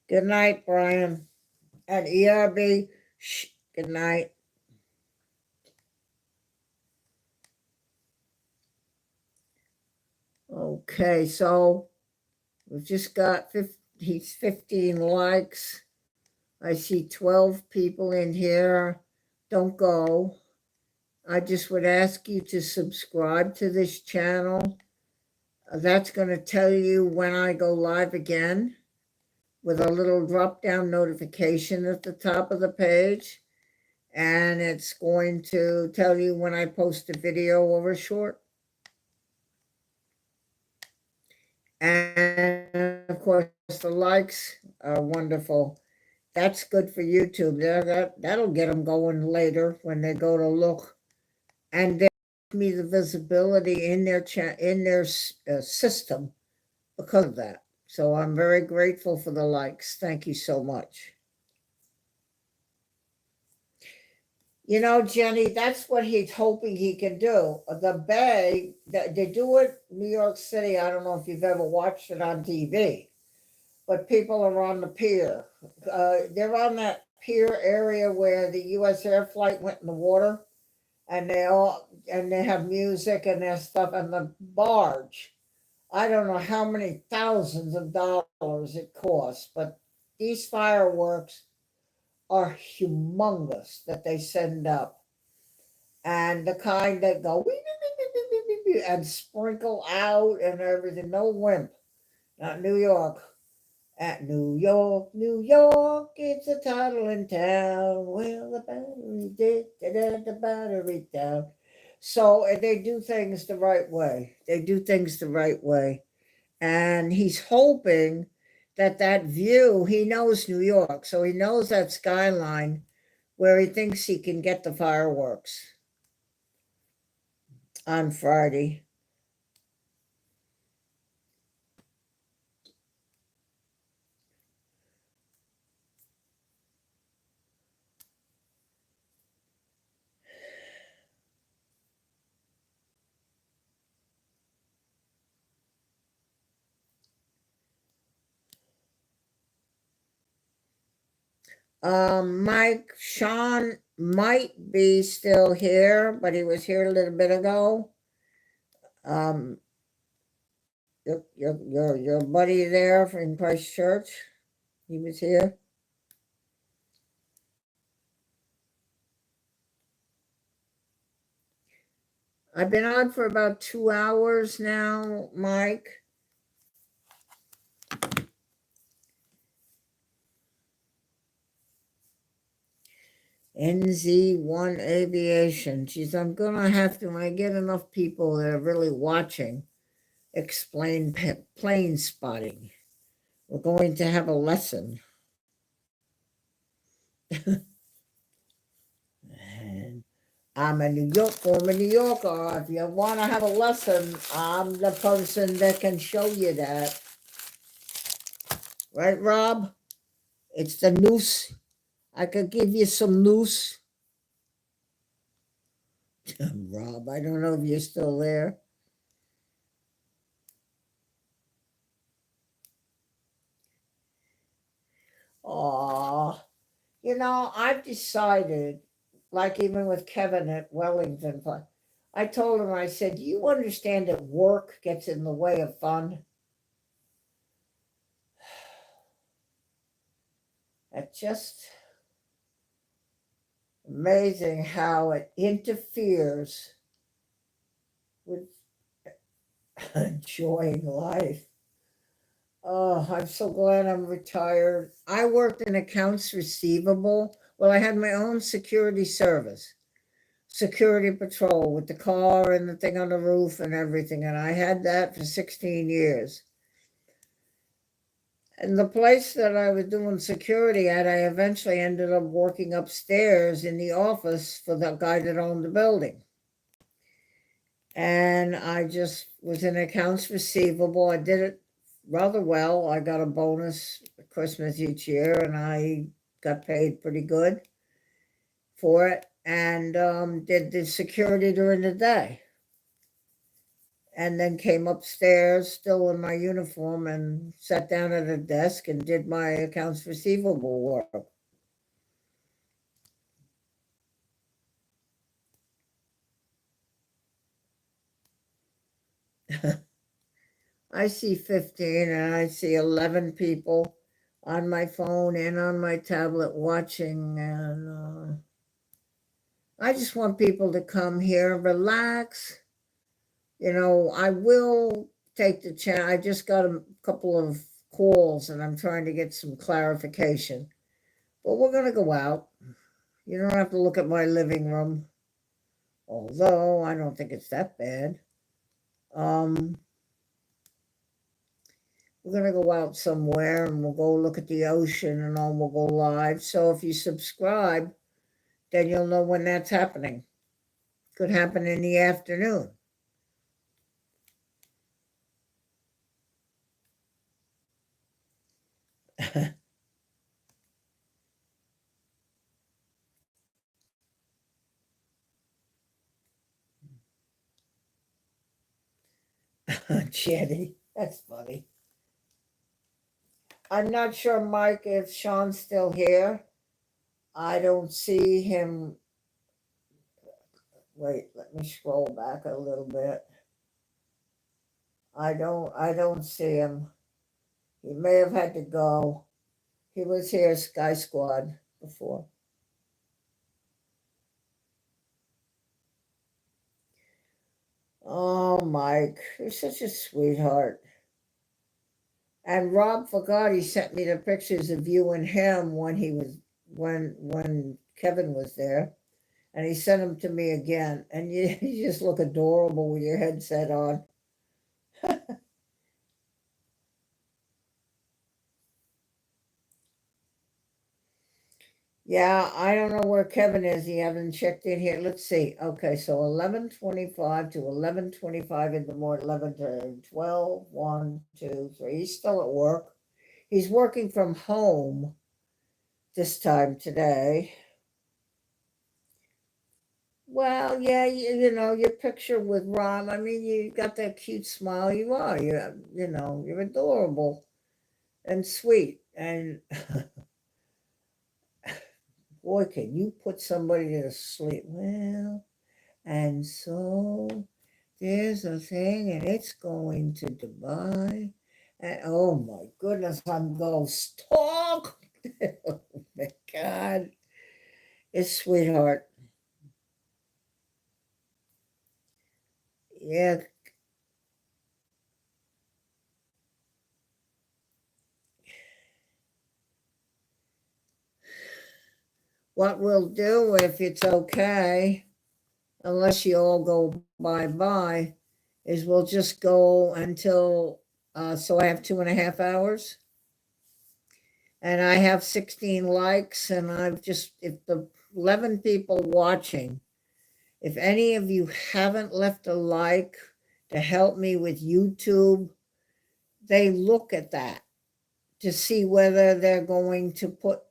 Good night, Brian. At ERB, shh, good night. Okay, so we've just got 15 likes. I see 12 people in here. Don't go. I just would ask you to subscribe to this channel. That's going to tell you when I go live again, with a little drop-down notification at the top of the page. And it's going to tell you when I post a video or a short. And of course, the likes are wonderful. That's good for YouTube. That'll get them going later when they go to look. And they give me the visibility in their system because of that. So I'm very grateful for the likes. Thank you so much. You know, Jenny, that's what he's hoping he can do. The Bay, they do it in New York City. I don't know if you've ever watched it on TV, but people are on the pier. They're on that pier area where the U.S. air flight went in the water, and they have music and their stuff and the barge. I don't know how many thousands of dollars it costs, but these fireworks are humongous that they send up, and the kind that go wee, wee, wee, wee, and sprinkle out and everything. No wimp, not New York. At New York, New York, it's a toddling town. Well, the battery did the battery down. So they do things the right way. They do things the right way. And he's hoping that that view, he knows New York, so he knows that skyline where he thinks he can get the fireworks on Friday. Mike, Sean might be still here, but he was here a little bit ago. Um, your buddy there in Christchurch, he was here. I've been on for about 2 hours now, Mike. NZ1 Aviation. Geez, I'm gonna have to, when I get enough people that are really watching, explain plane spotting. We're going to have a lesson. And I'm a former New Yorker. If you want to have a lesson, I'm the person that can show you that. Right, Rob? It's the noose. I could give you some noose. Rob, I don't know if you're still there. Aw, I've decided, like even with Kevin at Wellington, I told him, I said, do you understand that work gets in the way of fun? It's just amazing how it interferes with enjoying life. Oh, I'm so glad I'm retired. I worked in accounts receivable. Well, I had my own security service, security patrol with the car and the thing on the roof and everything. And I had that for 16 years. And the place that I was doing security at, I eventually ended up working upstairs in the office for the guy that owned the building. And I just was in accounts receivable. I did it rather well. I got a bonus at Christmas each year, and I got paid pretty good for it, and did the security during the day. And then came upstairs still in my uniform and sat down at a desk and did my accounts receivable work. I see 15 and I see 11 people on my phone and on my tablet watching. And I just want people to come here, relax. I will take the chance. I just got a couple of calls and I'm trying to get some clarification. But we're going to go out. You don't have to look at my living room, although I don't think it's that bad. We're going to go out somewhere and we'll go look at the ocean and all, we'll go live. So if you subscribe, then you'll know when that's happening. Could happen in the afternoon. Jenny, that's funny. I'm not sure, Mike, if Sean's still here. I don't see him. Wait, let me scroll back a little bit. I don't see him. He may have had to go. He was here, Sky Squad, before. Oh, Mike, you're such a sweetheart. And Rob forgot he sent me the pictures of you and him when Kevin was there. And he sent them to me again. And you just look adorable with your headset on. Yeah, I don't know where Kevin is. He haven't checked in here. Let's see. Okay, so 11:25 to 11:25 in the morning, 11 to 12, 1, 2, 3. He's still at work. He's working from home this time today. Well, yeah, your picture with Rob. I mean, you got that cute smile. You are. You're adorable and sweet. And boy, can you put somebody to sleep. Well, and so there's a thing, and it's going to Dubai. And oh my goodness, I'm going to stalk. Oh my God. It's sweetheart. Yeah. what we'll do, if it's okay, unless you all go bye-bye, is we'll just go until, so I have 2.5 hours. And I have 16 likes, and I've just, if the 11 people watching, if any of you haven't left a like to help me with YouTube, they look at that to see whether they're going to put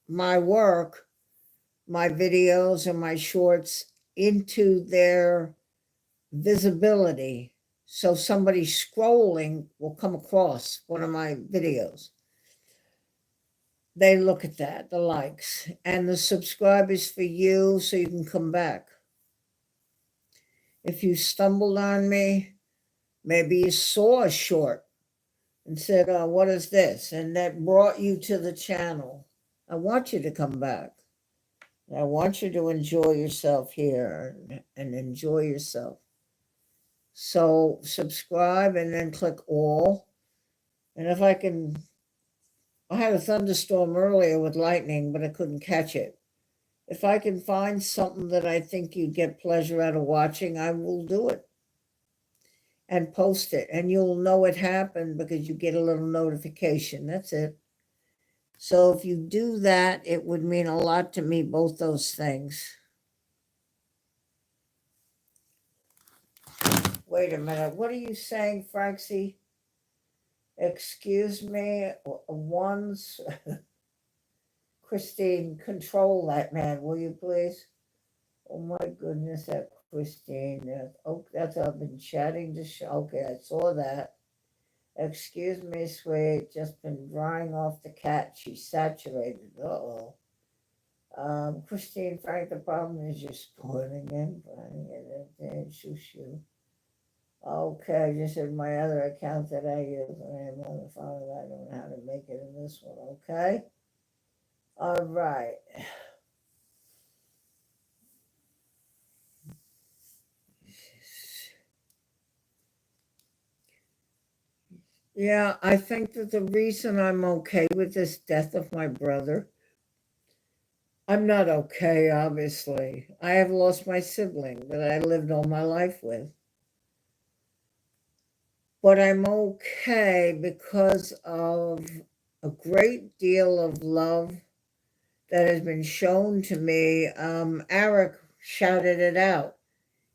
my work, my videos and my shorts into their visibility. So somebody scrolling will come across one of my videos. They look at that, the likes, and the subscribe is for you so you can come back. If you stumbled on me, maybe you saw a short and said, oh, what is this? And that brought you to the channel. I want you to come back. I want you to enjoy yourself here and enjoy yourself. So subscribe and then click all. And if I can, I had a thunderstorm earlier with lightning, but I couldn't catch it. If I can find something that I think you get pleasure out of watching, I will do it and post it. And you'll know it happened because you get a little notification. That's it. So if you do that, it would mean a lot to me, both those things. Wait a minute. What are you saying, Francie? Excuse me. Once, Christine, control that man, will you please? Oh my goodness, that Christine. Oh, that's, I've been chatting to okay, I saw that. Excuse me, sweet. Just been drying off the cat. She's saturated. Uh-oh. Christine, Frank, the problem is you're spoiling him. Shoo. Okay, just in my other account that I use, I am on the phone. I don't know how to make it in this one, okay? All right. Yeah, I think that the reason I'm okay with this death of my brother, I'm not okay, obviously. I have lost my sibling that I lived all my life with. But I'm okay because of a great deal of love that has been shown to me. Eric shouted it out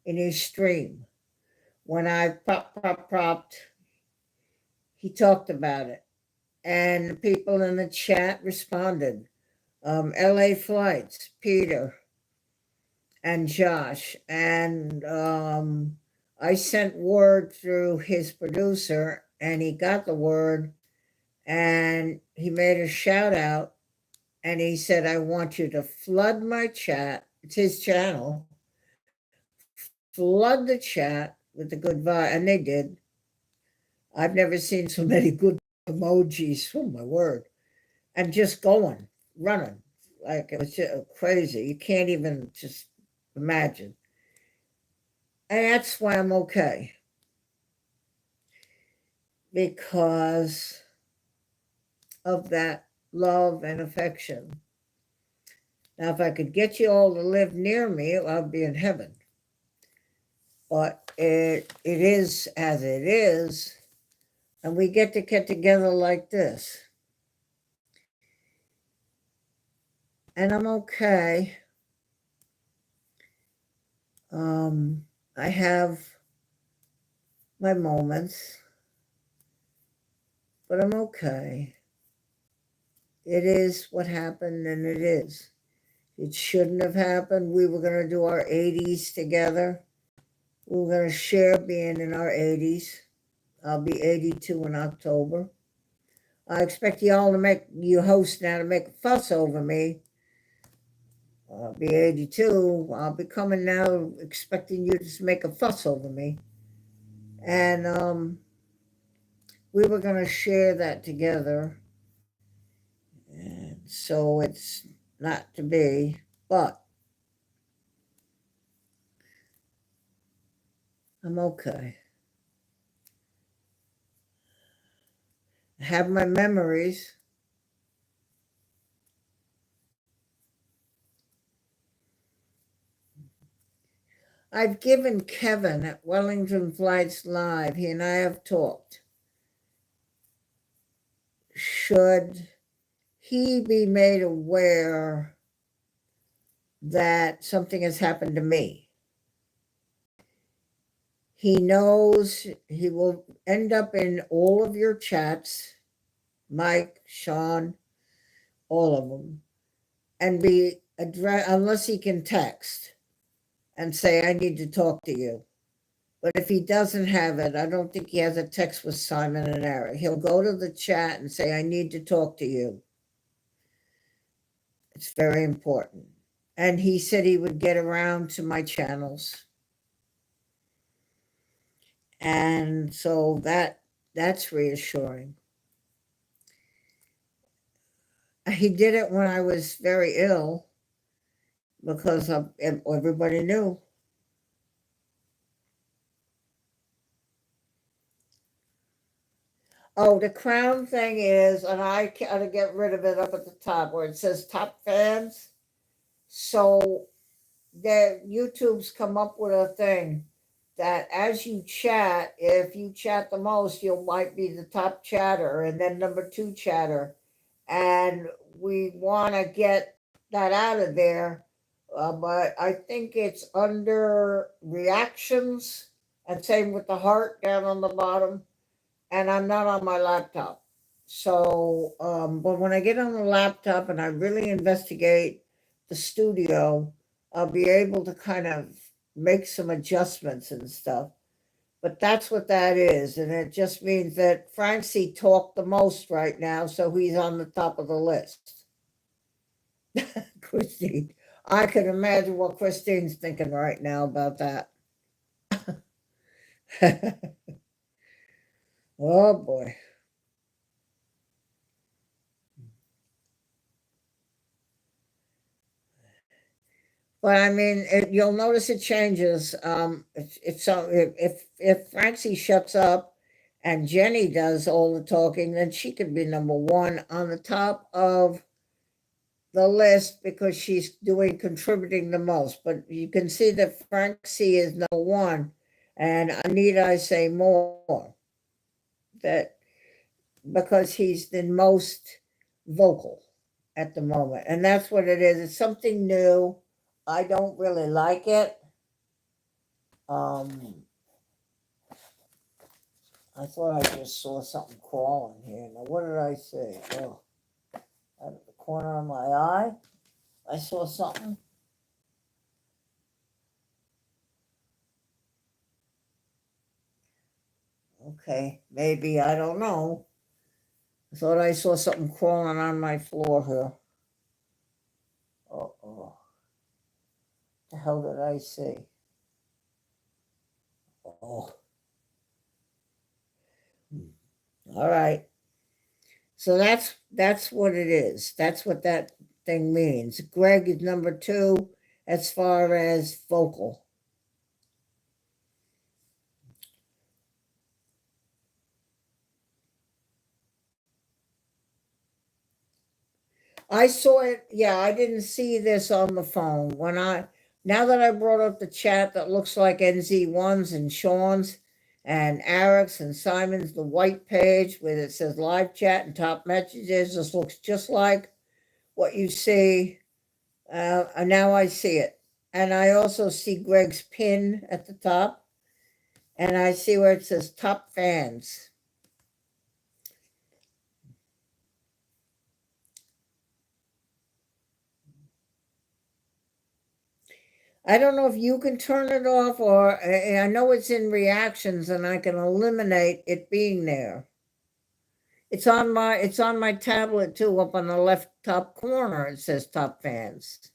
in his stream. When I propped, he talked about it. And people in the chat responded. LA Flights, Peter and Josh. And I sent word through his producer, and he got the word, and he made a shout out, and he said, I want you to flood my chat. It's his channel. Flood the chat with the good vibe. And they did. I've never seen so many good emojis. Oh, my word. And just going, running. Like, it was just crazy. You can't even just imagine. And that's why I'm okay. Because of that love and affection. Now, if I could get you all to live near me, I'd be in heaven. But it is as it is, and we get together like this. And I'm okay. I have my moments, but I'm okay. It is what happened, and it is. It shouldn't have happened. We were going to do our 80s together. We were going to share being in our 80s. I'll be 82 in October. I expect y'all to make you host now to make a fuss over me. I'll be 82. I'll be coming now expecting you to make a fuss over me. And we were going to share that together. And so it's not to be, but I'm okay. I have my memories. I've given Kevin at Wellington Flights Live, he and I have talked. Should he be made aware that something has happened to me? He knows he will end up in all of your chats, Mike, Sean, all of them, and be addressed, unless he can text and say, I need to talk to you. But if he doesn't have it, I don't think he has a text with Simon and Eric. He'll go to the chat and say, I need to talk to you. It's very important. And he said he would get around to my channels. And so that's reassuring. He did it when I was very ill because everybody knew. Oh, the crown thing is, and I gotta get rid of it up at the top where it says top fans. So YouTube's come up with a thing that as you chat, if you chat the most, you might be the top chatter and then number 2 chatter. And we want to get that out of there. But I think it's under reactions, and same with the heart down on the bottom. And I'm not on my laptop. So, but when I get on the laptop and I really investigate the studio, I'll be able to kind of make some adjustments and stuff. But that's what that is. And it just means that Francie talked the most right now, so he's on the top of the list. Christine, I can imagine what Christine's thinking right now about that. Oh boy. But I mean, you'll notice it changes. It's so if Francie shuts up and Jenny does all the talking, then she could be number 1 on the top of the list because she's contributing the most. But you can see that Francie is number 1, and need I say more? That because he's the most vocal at the moment, and that's what it is. It's something new. I don't really like it. I thought I just saw something crawling here. Now, what did I say? Oh, out of the corner of my eye, I saw something. Okay, maybe, I don't know. I thought I saw something crawling on my floor here. Oh. The hell did I see? Oh. All right. So that's what it is. That's what that thing means. Greg is number 2 as far as vocal. I saw it. Yeah, I didn't see this on the phone. Now that I brought up the chat that looks like NZ1's and Sean's and Eric's and Simon's, the white page where it says live chat and top messages, this looks just like what you see. And now I see it. And I also see Greg's pin at the top. And I see where it says top fans. I don't know if you can turn it off, or I know it's in reactions and I can eliminate it being there. It's on my tablet too, up on the left top corner. It says top fans.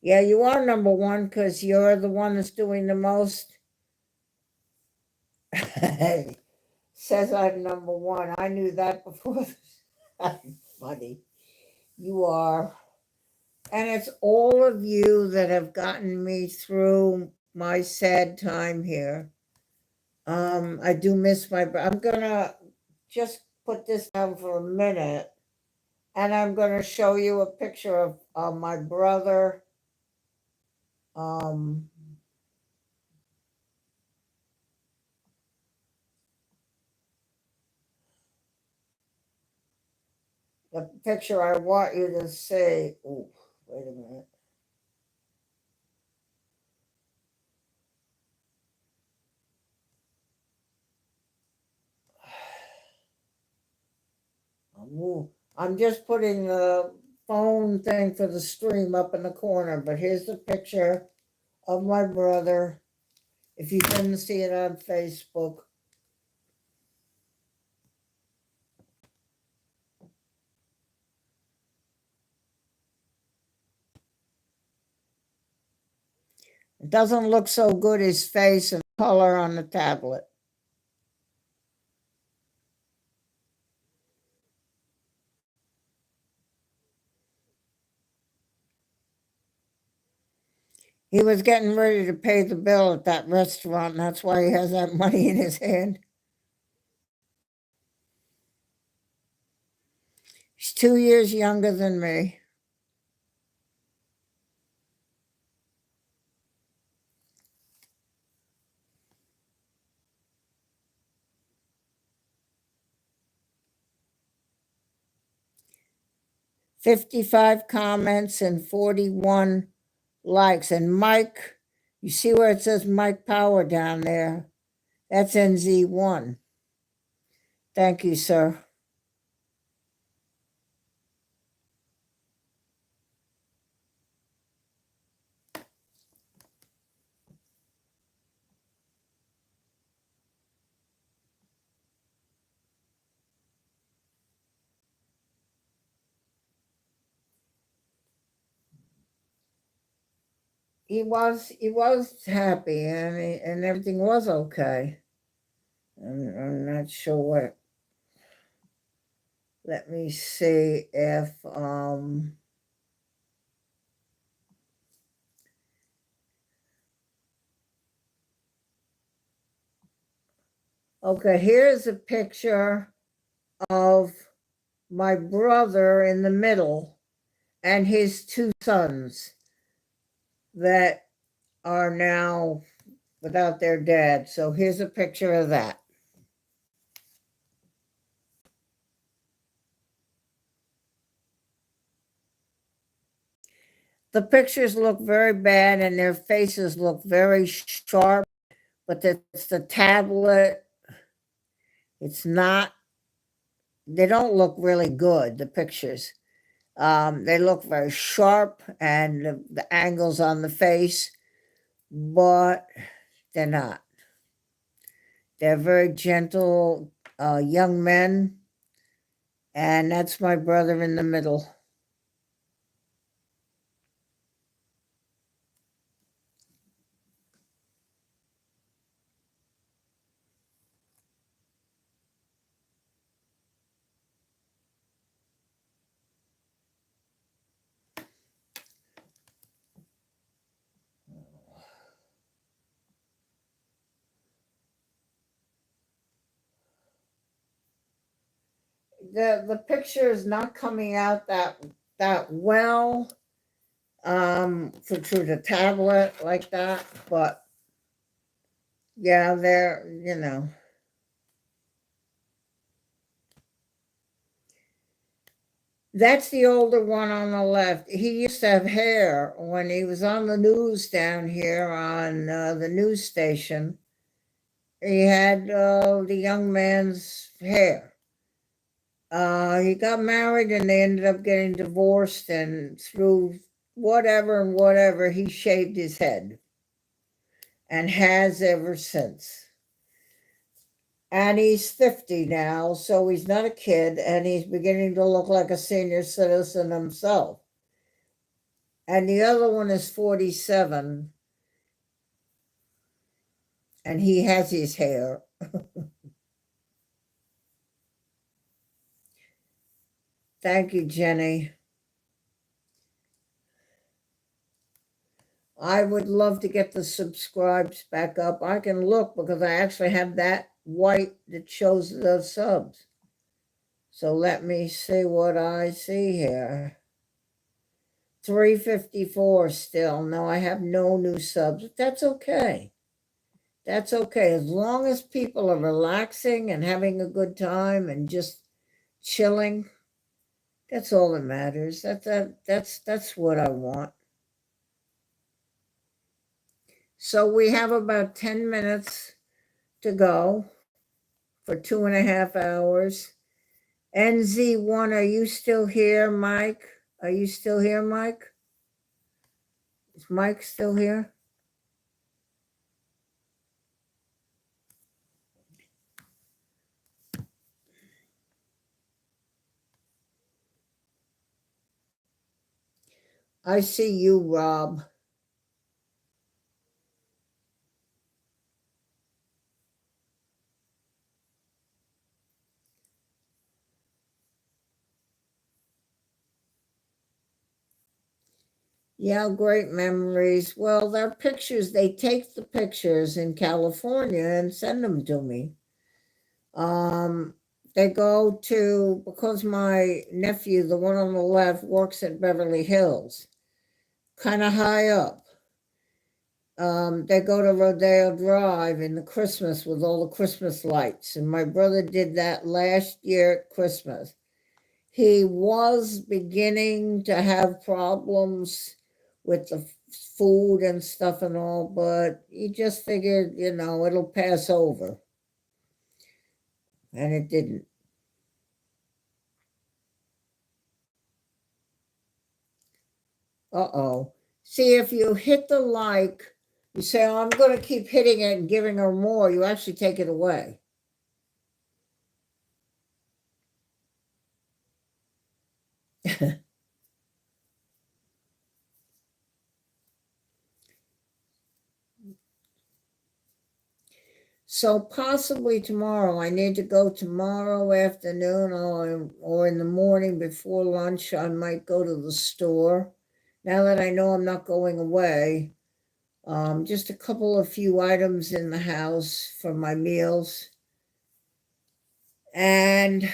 Yeah, you are number 1 because you're the one that's doing the most. Says I'm number 1. I knew that before. Funny. You are. And it's all of you that have gotten me through my sad time here. I do miss I'm gonna just put this down for a minute And I'm going to show you a picture of my brother. The picture I want you to see. Oh, wait a minute. I'm just putting the phone thing for the stream up in the corner, but here's the picture of my brother. If you didn't see it on Facebook. It doesn't look so good, his face and color on the tablet. He was getting ready to pay the bill at that restaurant, and that's why he has that money in his hand. He's 2 years younger than me. "55 comments and 41 likes. And Mike, you see where it says Mike Power down there? That's NZ1. Thank you, sir. He was happy, and everything was okay. I'm not sure what. Let me see if okay, here's a picture of my brother in the middle and his 2 sons that are now without their dad. So here's a picture of that. The pictures look very bad and their faces look very sharp, but it's the tablet. It's not, they don't look really good, the pictures. They look very sharp and the angles on the face, but they're not. They're very gentle young men, and that's my brother in the middle. The picture is not coming out that well through the tablet like that, but yeah, they're, you know. That's the older one on the left. He used to have hair when he was on the news down here on the news station. He had the young man's hair. He got married and they ended up getting divorced, and through whatever, he shaved his head and has ever since. And he's 50 now, so he's not a kid, and he's beginning to look like a senior citizen himself. And the other one is 47, and he has his hair. Thank you, Jenny. I would love to get the subscribes back up. I can look because I actually have that white that shows the subs. So let me see what I see here. 354 still. No, I have no new subs. That's okay. That's okay. As long as people are relaxing and having a good time and just chilling, that's all that matters. That's what I want. So we have about 10 minutes to go for 2.5 hours. NZ1, are you still here, Mike? Are you still here, Mike? Is Mike still here? I see you, Rob. Yeah, great memories. Well, they're pictures. They take the pictures in California and send them to me. Um, they go to, because my nephew, the one on the left, works at Beverly Hills, kind of high up. They go to Rodeo Drive in the Christmas with all the Christmas lights. And my brother did that last year at Christmas. He was beginning to have problems with the food and stuff and all, but he just figured, it'll pass over. And it didn't. Uh-oh. See, if you hit the like, you say, oh, I'm going to keep hitting it and giving her more, you actually take it away. So possibly tomorrow. I need to go tomorrow afternoon or in the morning before lunch. I might go to the store. Now that I know I'm not going away, just a couple of few items in the house for my meals. And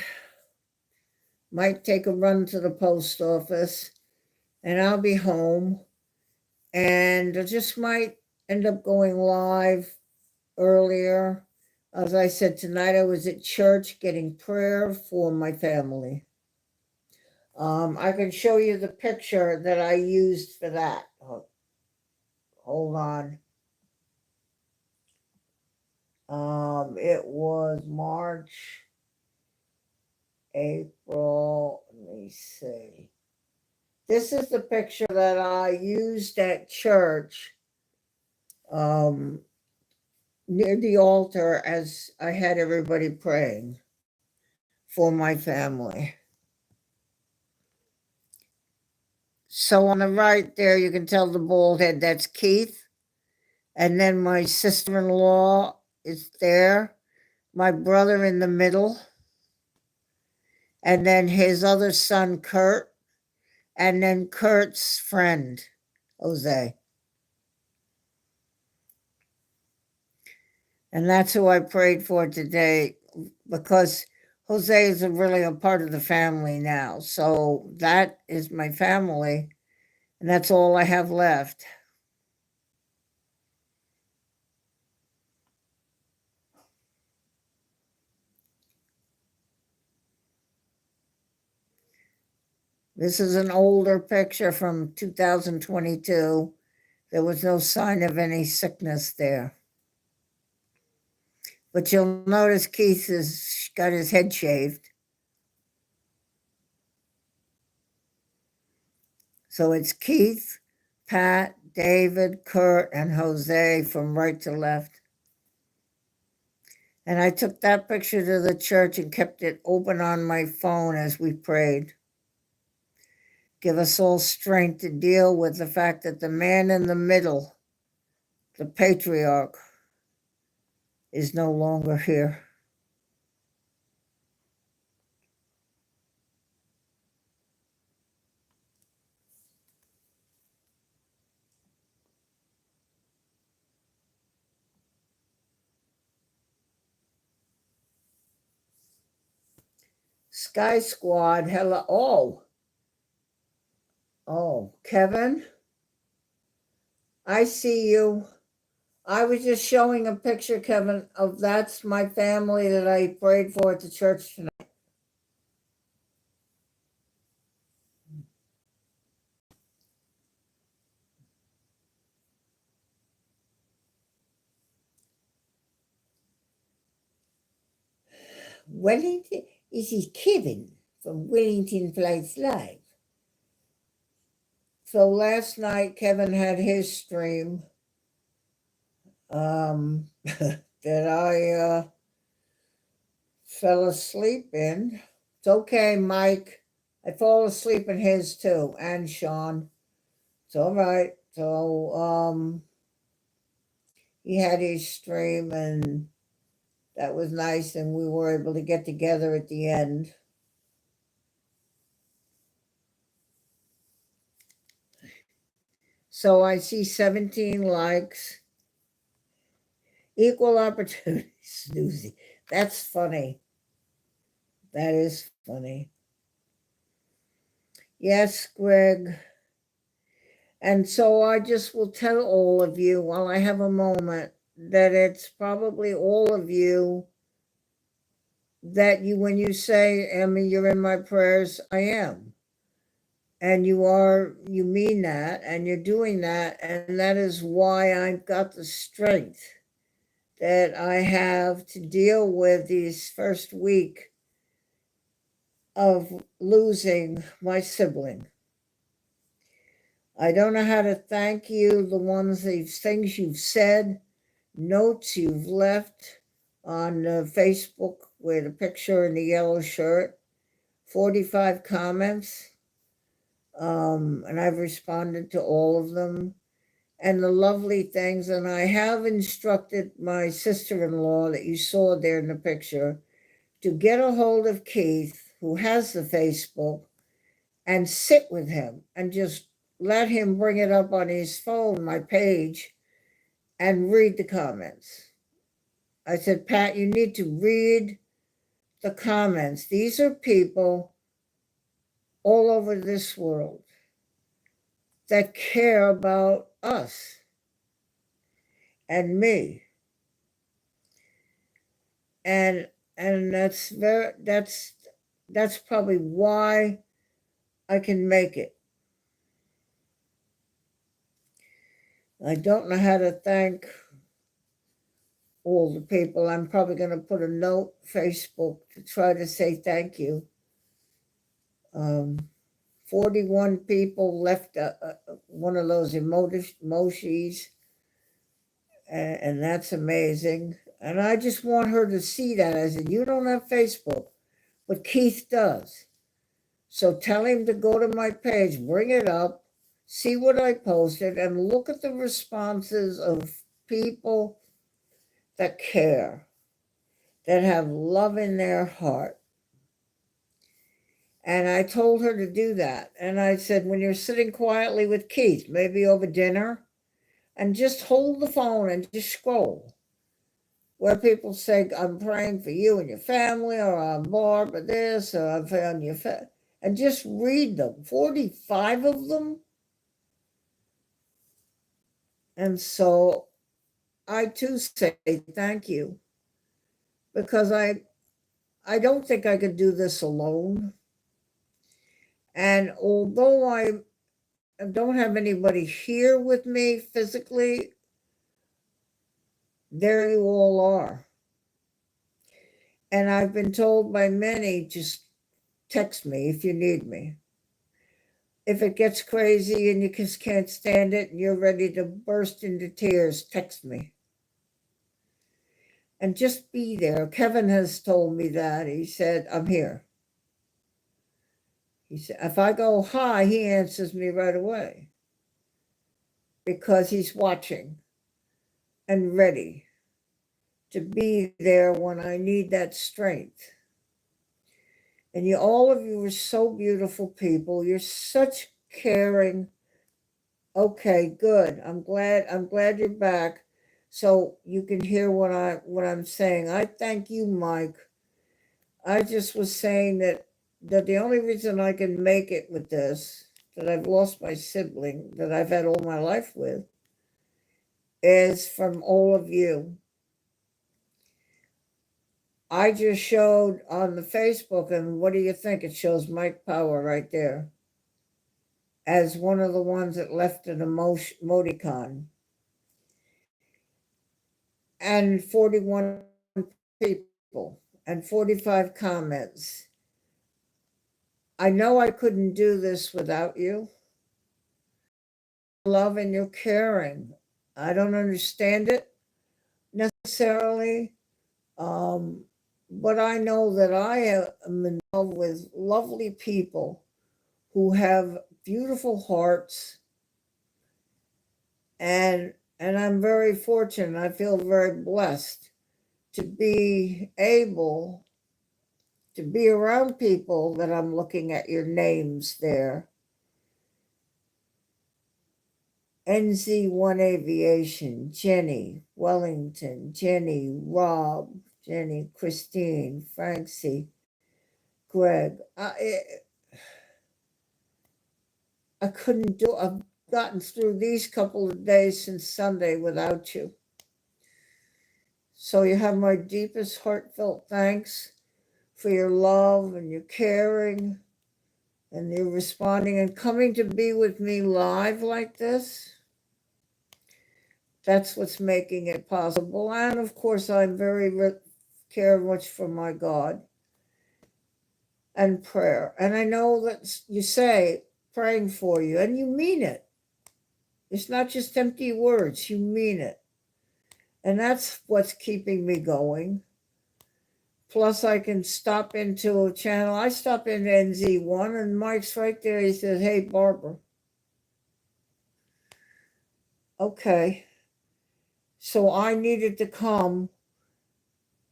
might take a run to the post office and I'll be home. And I just might end up going live earlier. As I said, tonight I was at church getting prayer for my family. I can show you the picture that I used for that. Hold on. It was March, April. Let me see. This is the picture that I used at church, near the altar as I had everybody praying for my family. So on the right there, you can tell the bald head, that's Keith. And then my sister-in-law is there, my brother in the middle, and then his other son, Kurt, and then Kurt's friend, Jose. And that's who I prayed for today because Jose is really a part of the family now. So that is my family, and that's all I have left. This is an older picture from 2022. There was no sign of any sickness there. But you'll notice Keith has got his head shaved. So it's Keith, Pat, David, Kurt, and Jose from right to left. And I took that picture to the church and kept it open on my phone as we prayed. Give us all strength to deal with the fact that the man in the middle, the patriarch, is no longer here. Sky Squad, hello. Oh, Kevin, I see you. I was just showing a picture, Kevin, of that's my family that I prayed for at the church tonight. Wellington, this is Kevin from Wellington Flights Live. So last night, Kevin had his stream that I fell asleep in. It's okay, Mike. I fall asleep in his too, and Sean. It's all right. So he had his stream, and that was nice, and we were able to get together at the end. So I see 17 likes. Equal opportunity, Snoozy. That's funny. That is funny. Yes, Greg. And so I just will tell all of you while I have a moment that it's probably all of you that you, when you say, Emmy, you're in my prayers, I am. And you mean that, and you're doing that. And that is why I've got the strength that I have to deal with these first week of losing my sibling. I don't know how to thank you, these things you've said, notes you've left on Facebook with a picture in the yellow shirt, 45 comments, and I've responded to all of them, and the lovely things. And I have instructed my sister-in-law that you saw there in the picture to get a hold of Keith, who has the Facebook, and sit with him and just let him bring it up on his phone, my page, and read the comments. I said, Pat, you need to read the comments. These are people all over this world that care about us and me. And that's probably why I can make it. I don't know how to thank all the people. I'm probably going to put a note Facebook to try to say thank you. 41 people left one of those emojis, and that's amazing. And I just want her to see that. I said, you don't have Facebook, but Keith does. So tell him to go to my page, bring it up, see what I posted, and look at the responses of people that care, that have love in their heart. And I told her to do that. And I said, when you're sitting quietly with Keith, maybe over dinner, and just hold the phone and just scroll. Where people say, I'm praying for you and your family, or I'm Barb or this, or I'm found your and just read them, 45 of them. And so I too say thank you, because I don't think I could do this alone. And although I don't have anybody here with me physically, there you all are. And I've been told by many, just text me if you need me. If it gets crazy and you just can't stand it and you're ready to burst into tears, text me. And just be there. Kevin has told me that. He said, I'm here. He said, if I go hi, he answers me right away, because he's watching and ready to be there when I need that strength. And you, all of you are so beautiful people. You're such caring. Okay, good. I'm glad you're back, so you can hear what I'm saying. I thank you, Mike. I just was saying that that the only reason I can make it with this, that I've lost my sibling that I've had all my life with, is from all of you. I just showed on the Facebook, and what do you think? It shows Mike Power right there as one of the ones that left an emoticon. And 41 people and 45 comments. I know I couldn't do this without you. Love and your caring. I don't understand it necessarily, but I know that I am in love with lovely people who have beautiful hearts, and I'm very fortunate. I feel very blessed to be able to be around people that I'm looking at your names there. NZ1 Aviation, Jenny, Wellington, Jenny, Rob, Jenny, Christine, Francie, Greg. I couldn't do, I've gotten through these couple of days since Sunday without you. So you have my deepest heartfelt thanks for your love and your caring and your responding and coming to be with me live like this. That's what's making it possible. And of course, I'm very care much for my God and prayer. And I know that you say praying for you, and you mean it. It's not just empty words, you mean it. And that's what's keeping me going. Plus, I can stop into a channel. I stop into NZ1, and Mike's right there. He says, "Hey, Barbara." Okay. So I needed to come,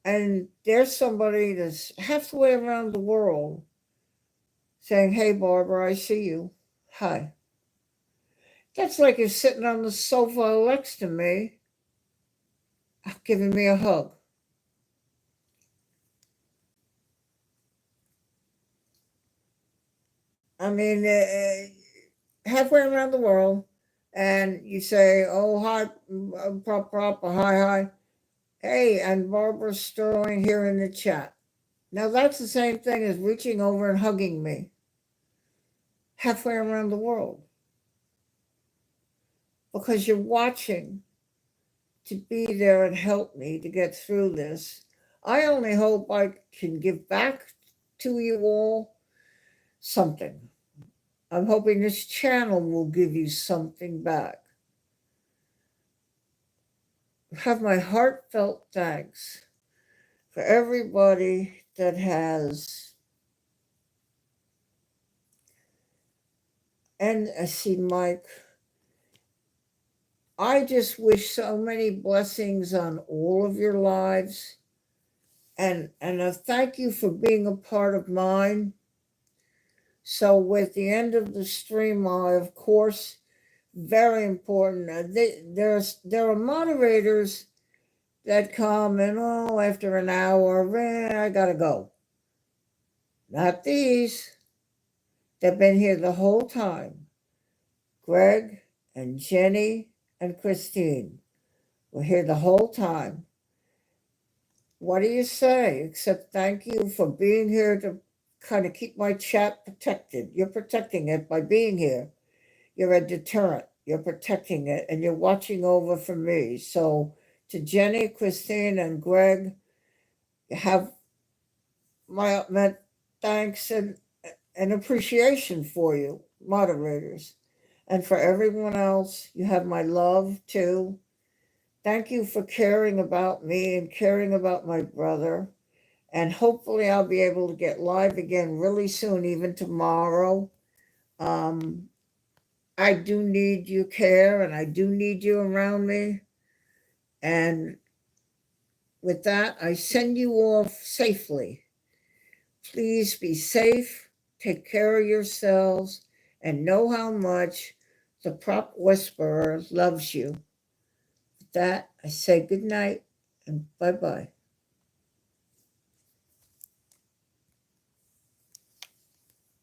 and there's somebody that's halfway around the world saying, "Hey, Barbara, I see you. Hi." That's like you're sitting on the sofa next to me, giving me a hug. I mean, halfway around the world, and you say, "Oh, hi, prop, prop, hi, hi. Hey, and Barbara Sterling here in the chat." Now, that's the same thing as reaching over and hugging me halfway around the world, because you're watching to be there and help me to get through this. I only hope I can give back to you all something. I'm hoping this channel will give you something back. Have my heartfelt thanks for everybody that has. And I see Mike. I just wish so many blessings on all of your lives. And I thank you for being a part of mine. So with the end of the stream, I, of course, very important. There are moderators that come and, oh, after an hour, I gotta go. Not these. They've been here the whole time. Greg and Jenny and Christine were here the whole time. What do you say? Except thank you for being here to kind of keep my chat protected. You're protecting it by being here. You're a deterrent. You're protecting it, and you're watching over for me. So to Jenny, Christine, and Greg, have my thanks and appreciation for you, moderators. And for everyone else, you have my love too. Thank you for caring about me and caring about my brother. And hopefully I'll be able to get live again really soon, even tomorrow. I do need your care, and I do need you around me. And with that, I send you off safely. Please be safe, take care of yourselves, and know how much the Prop Whisperer loves you. With that, I say good night and bye-bye.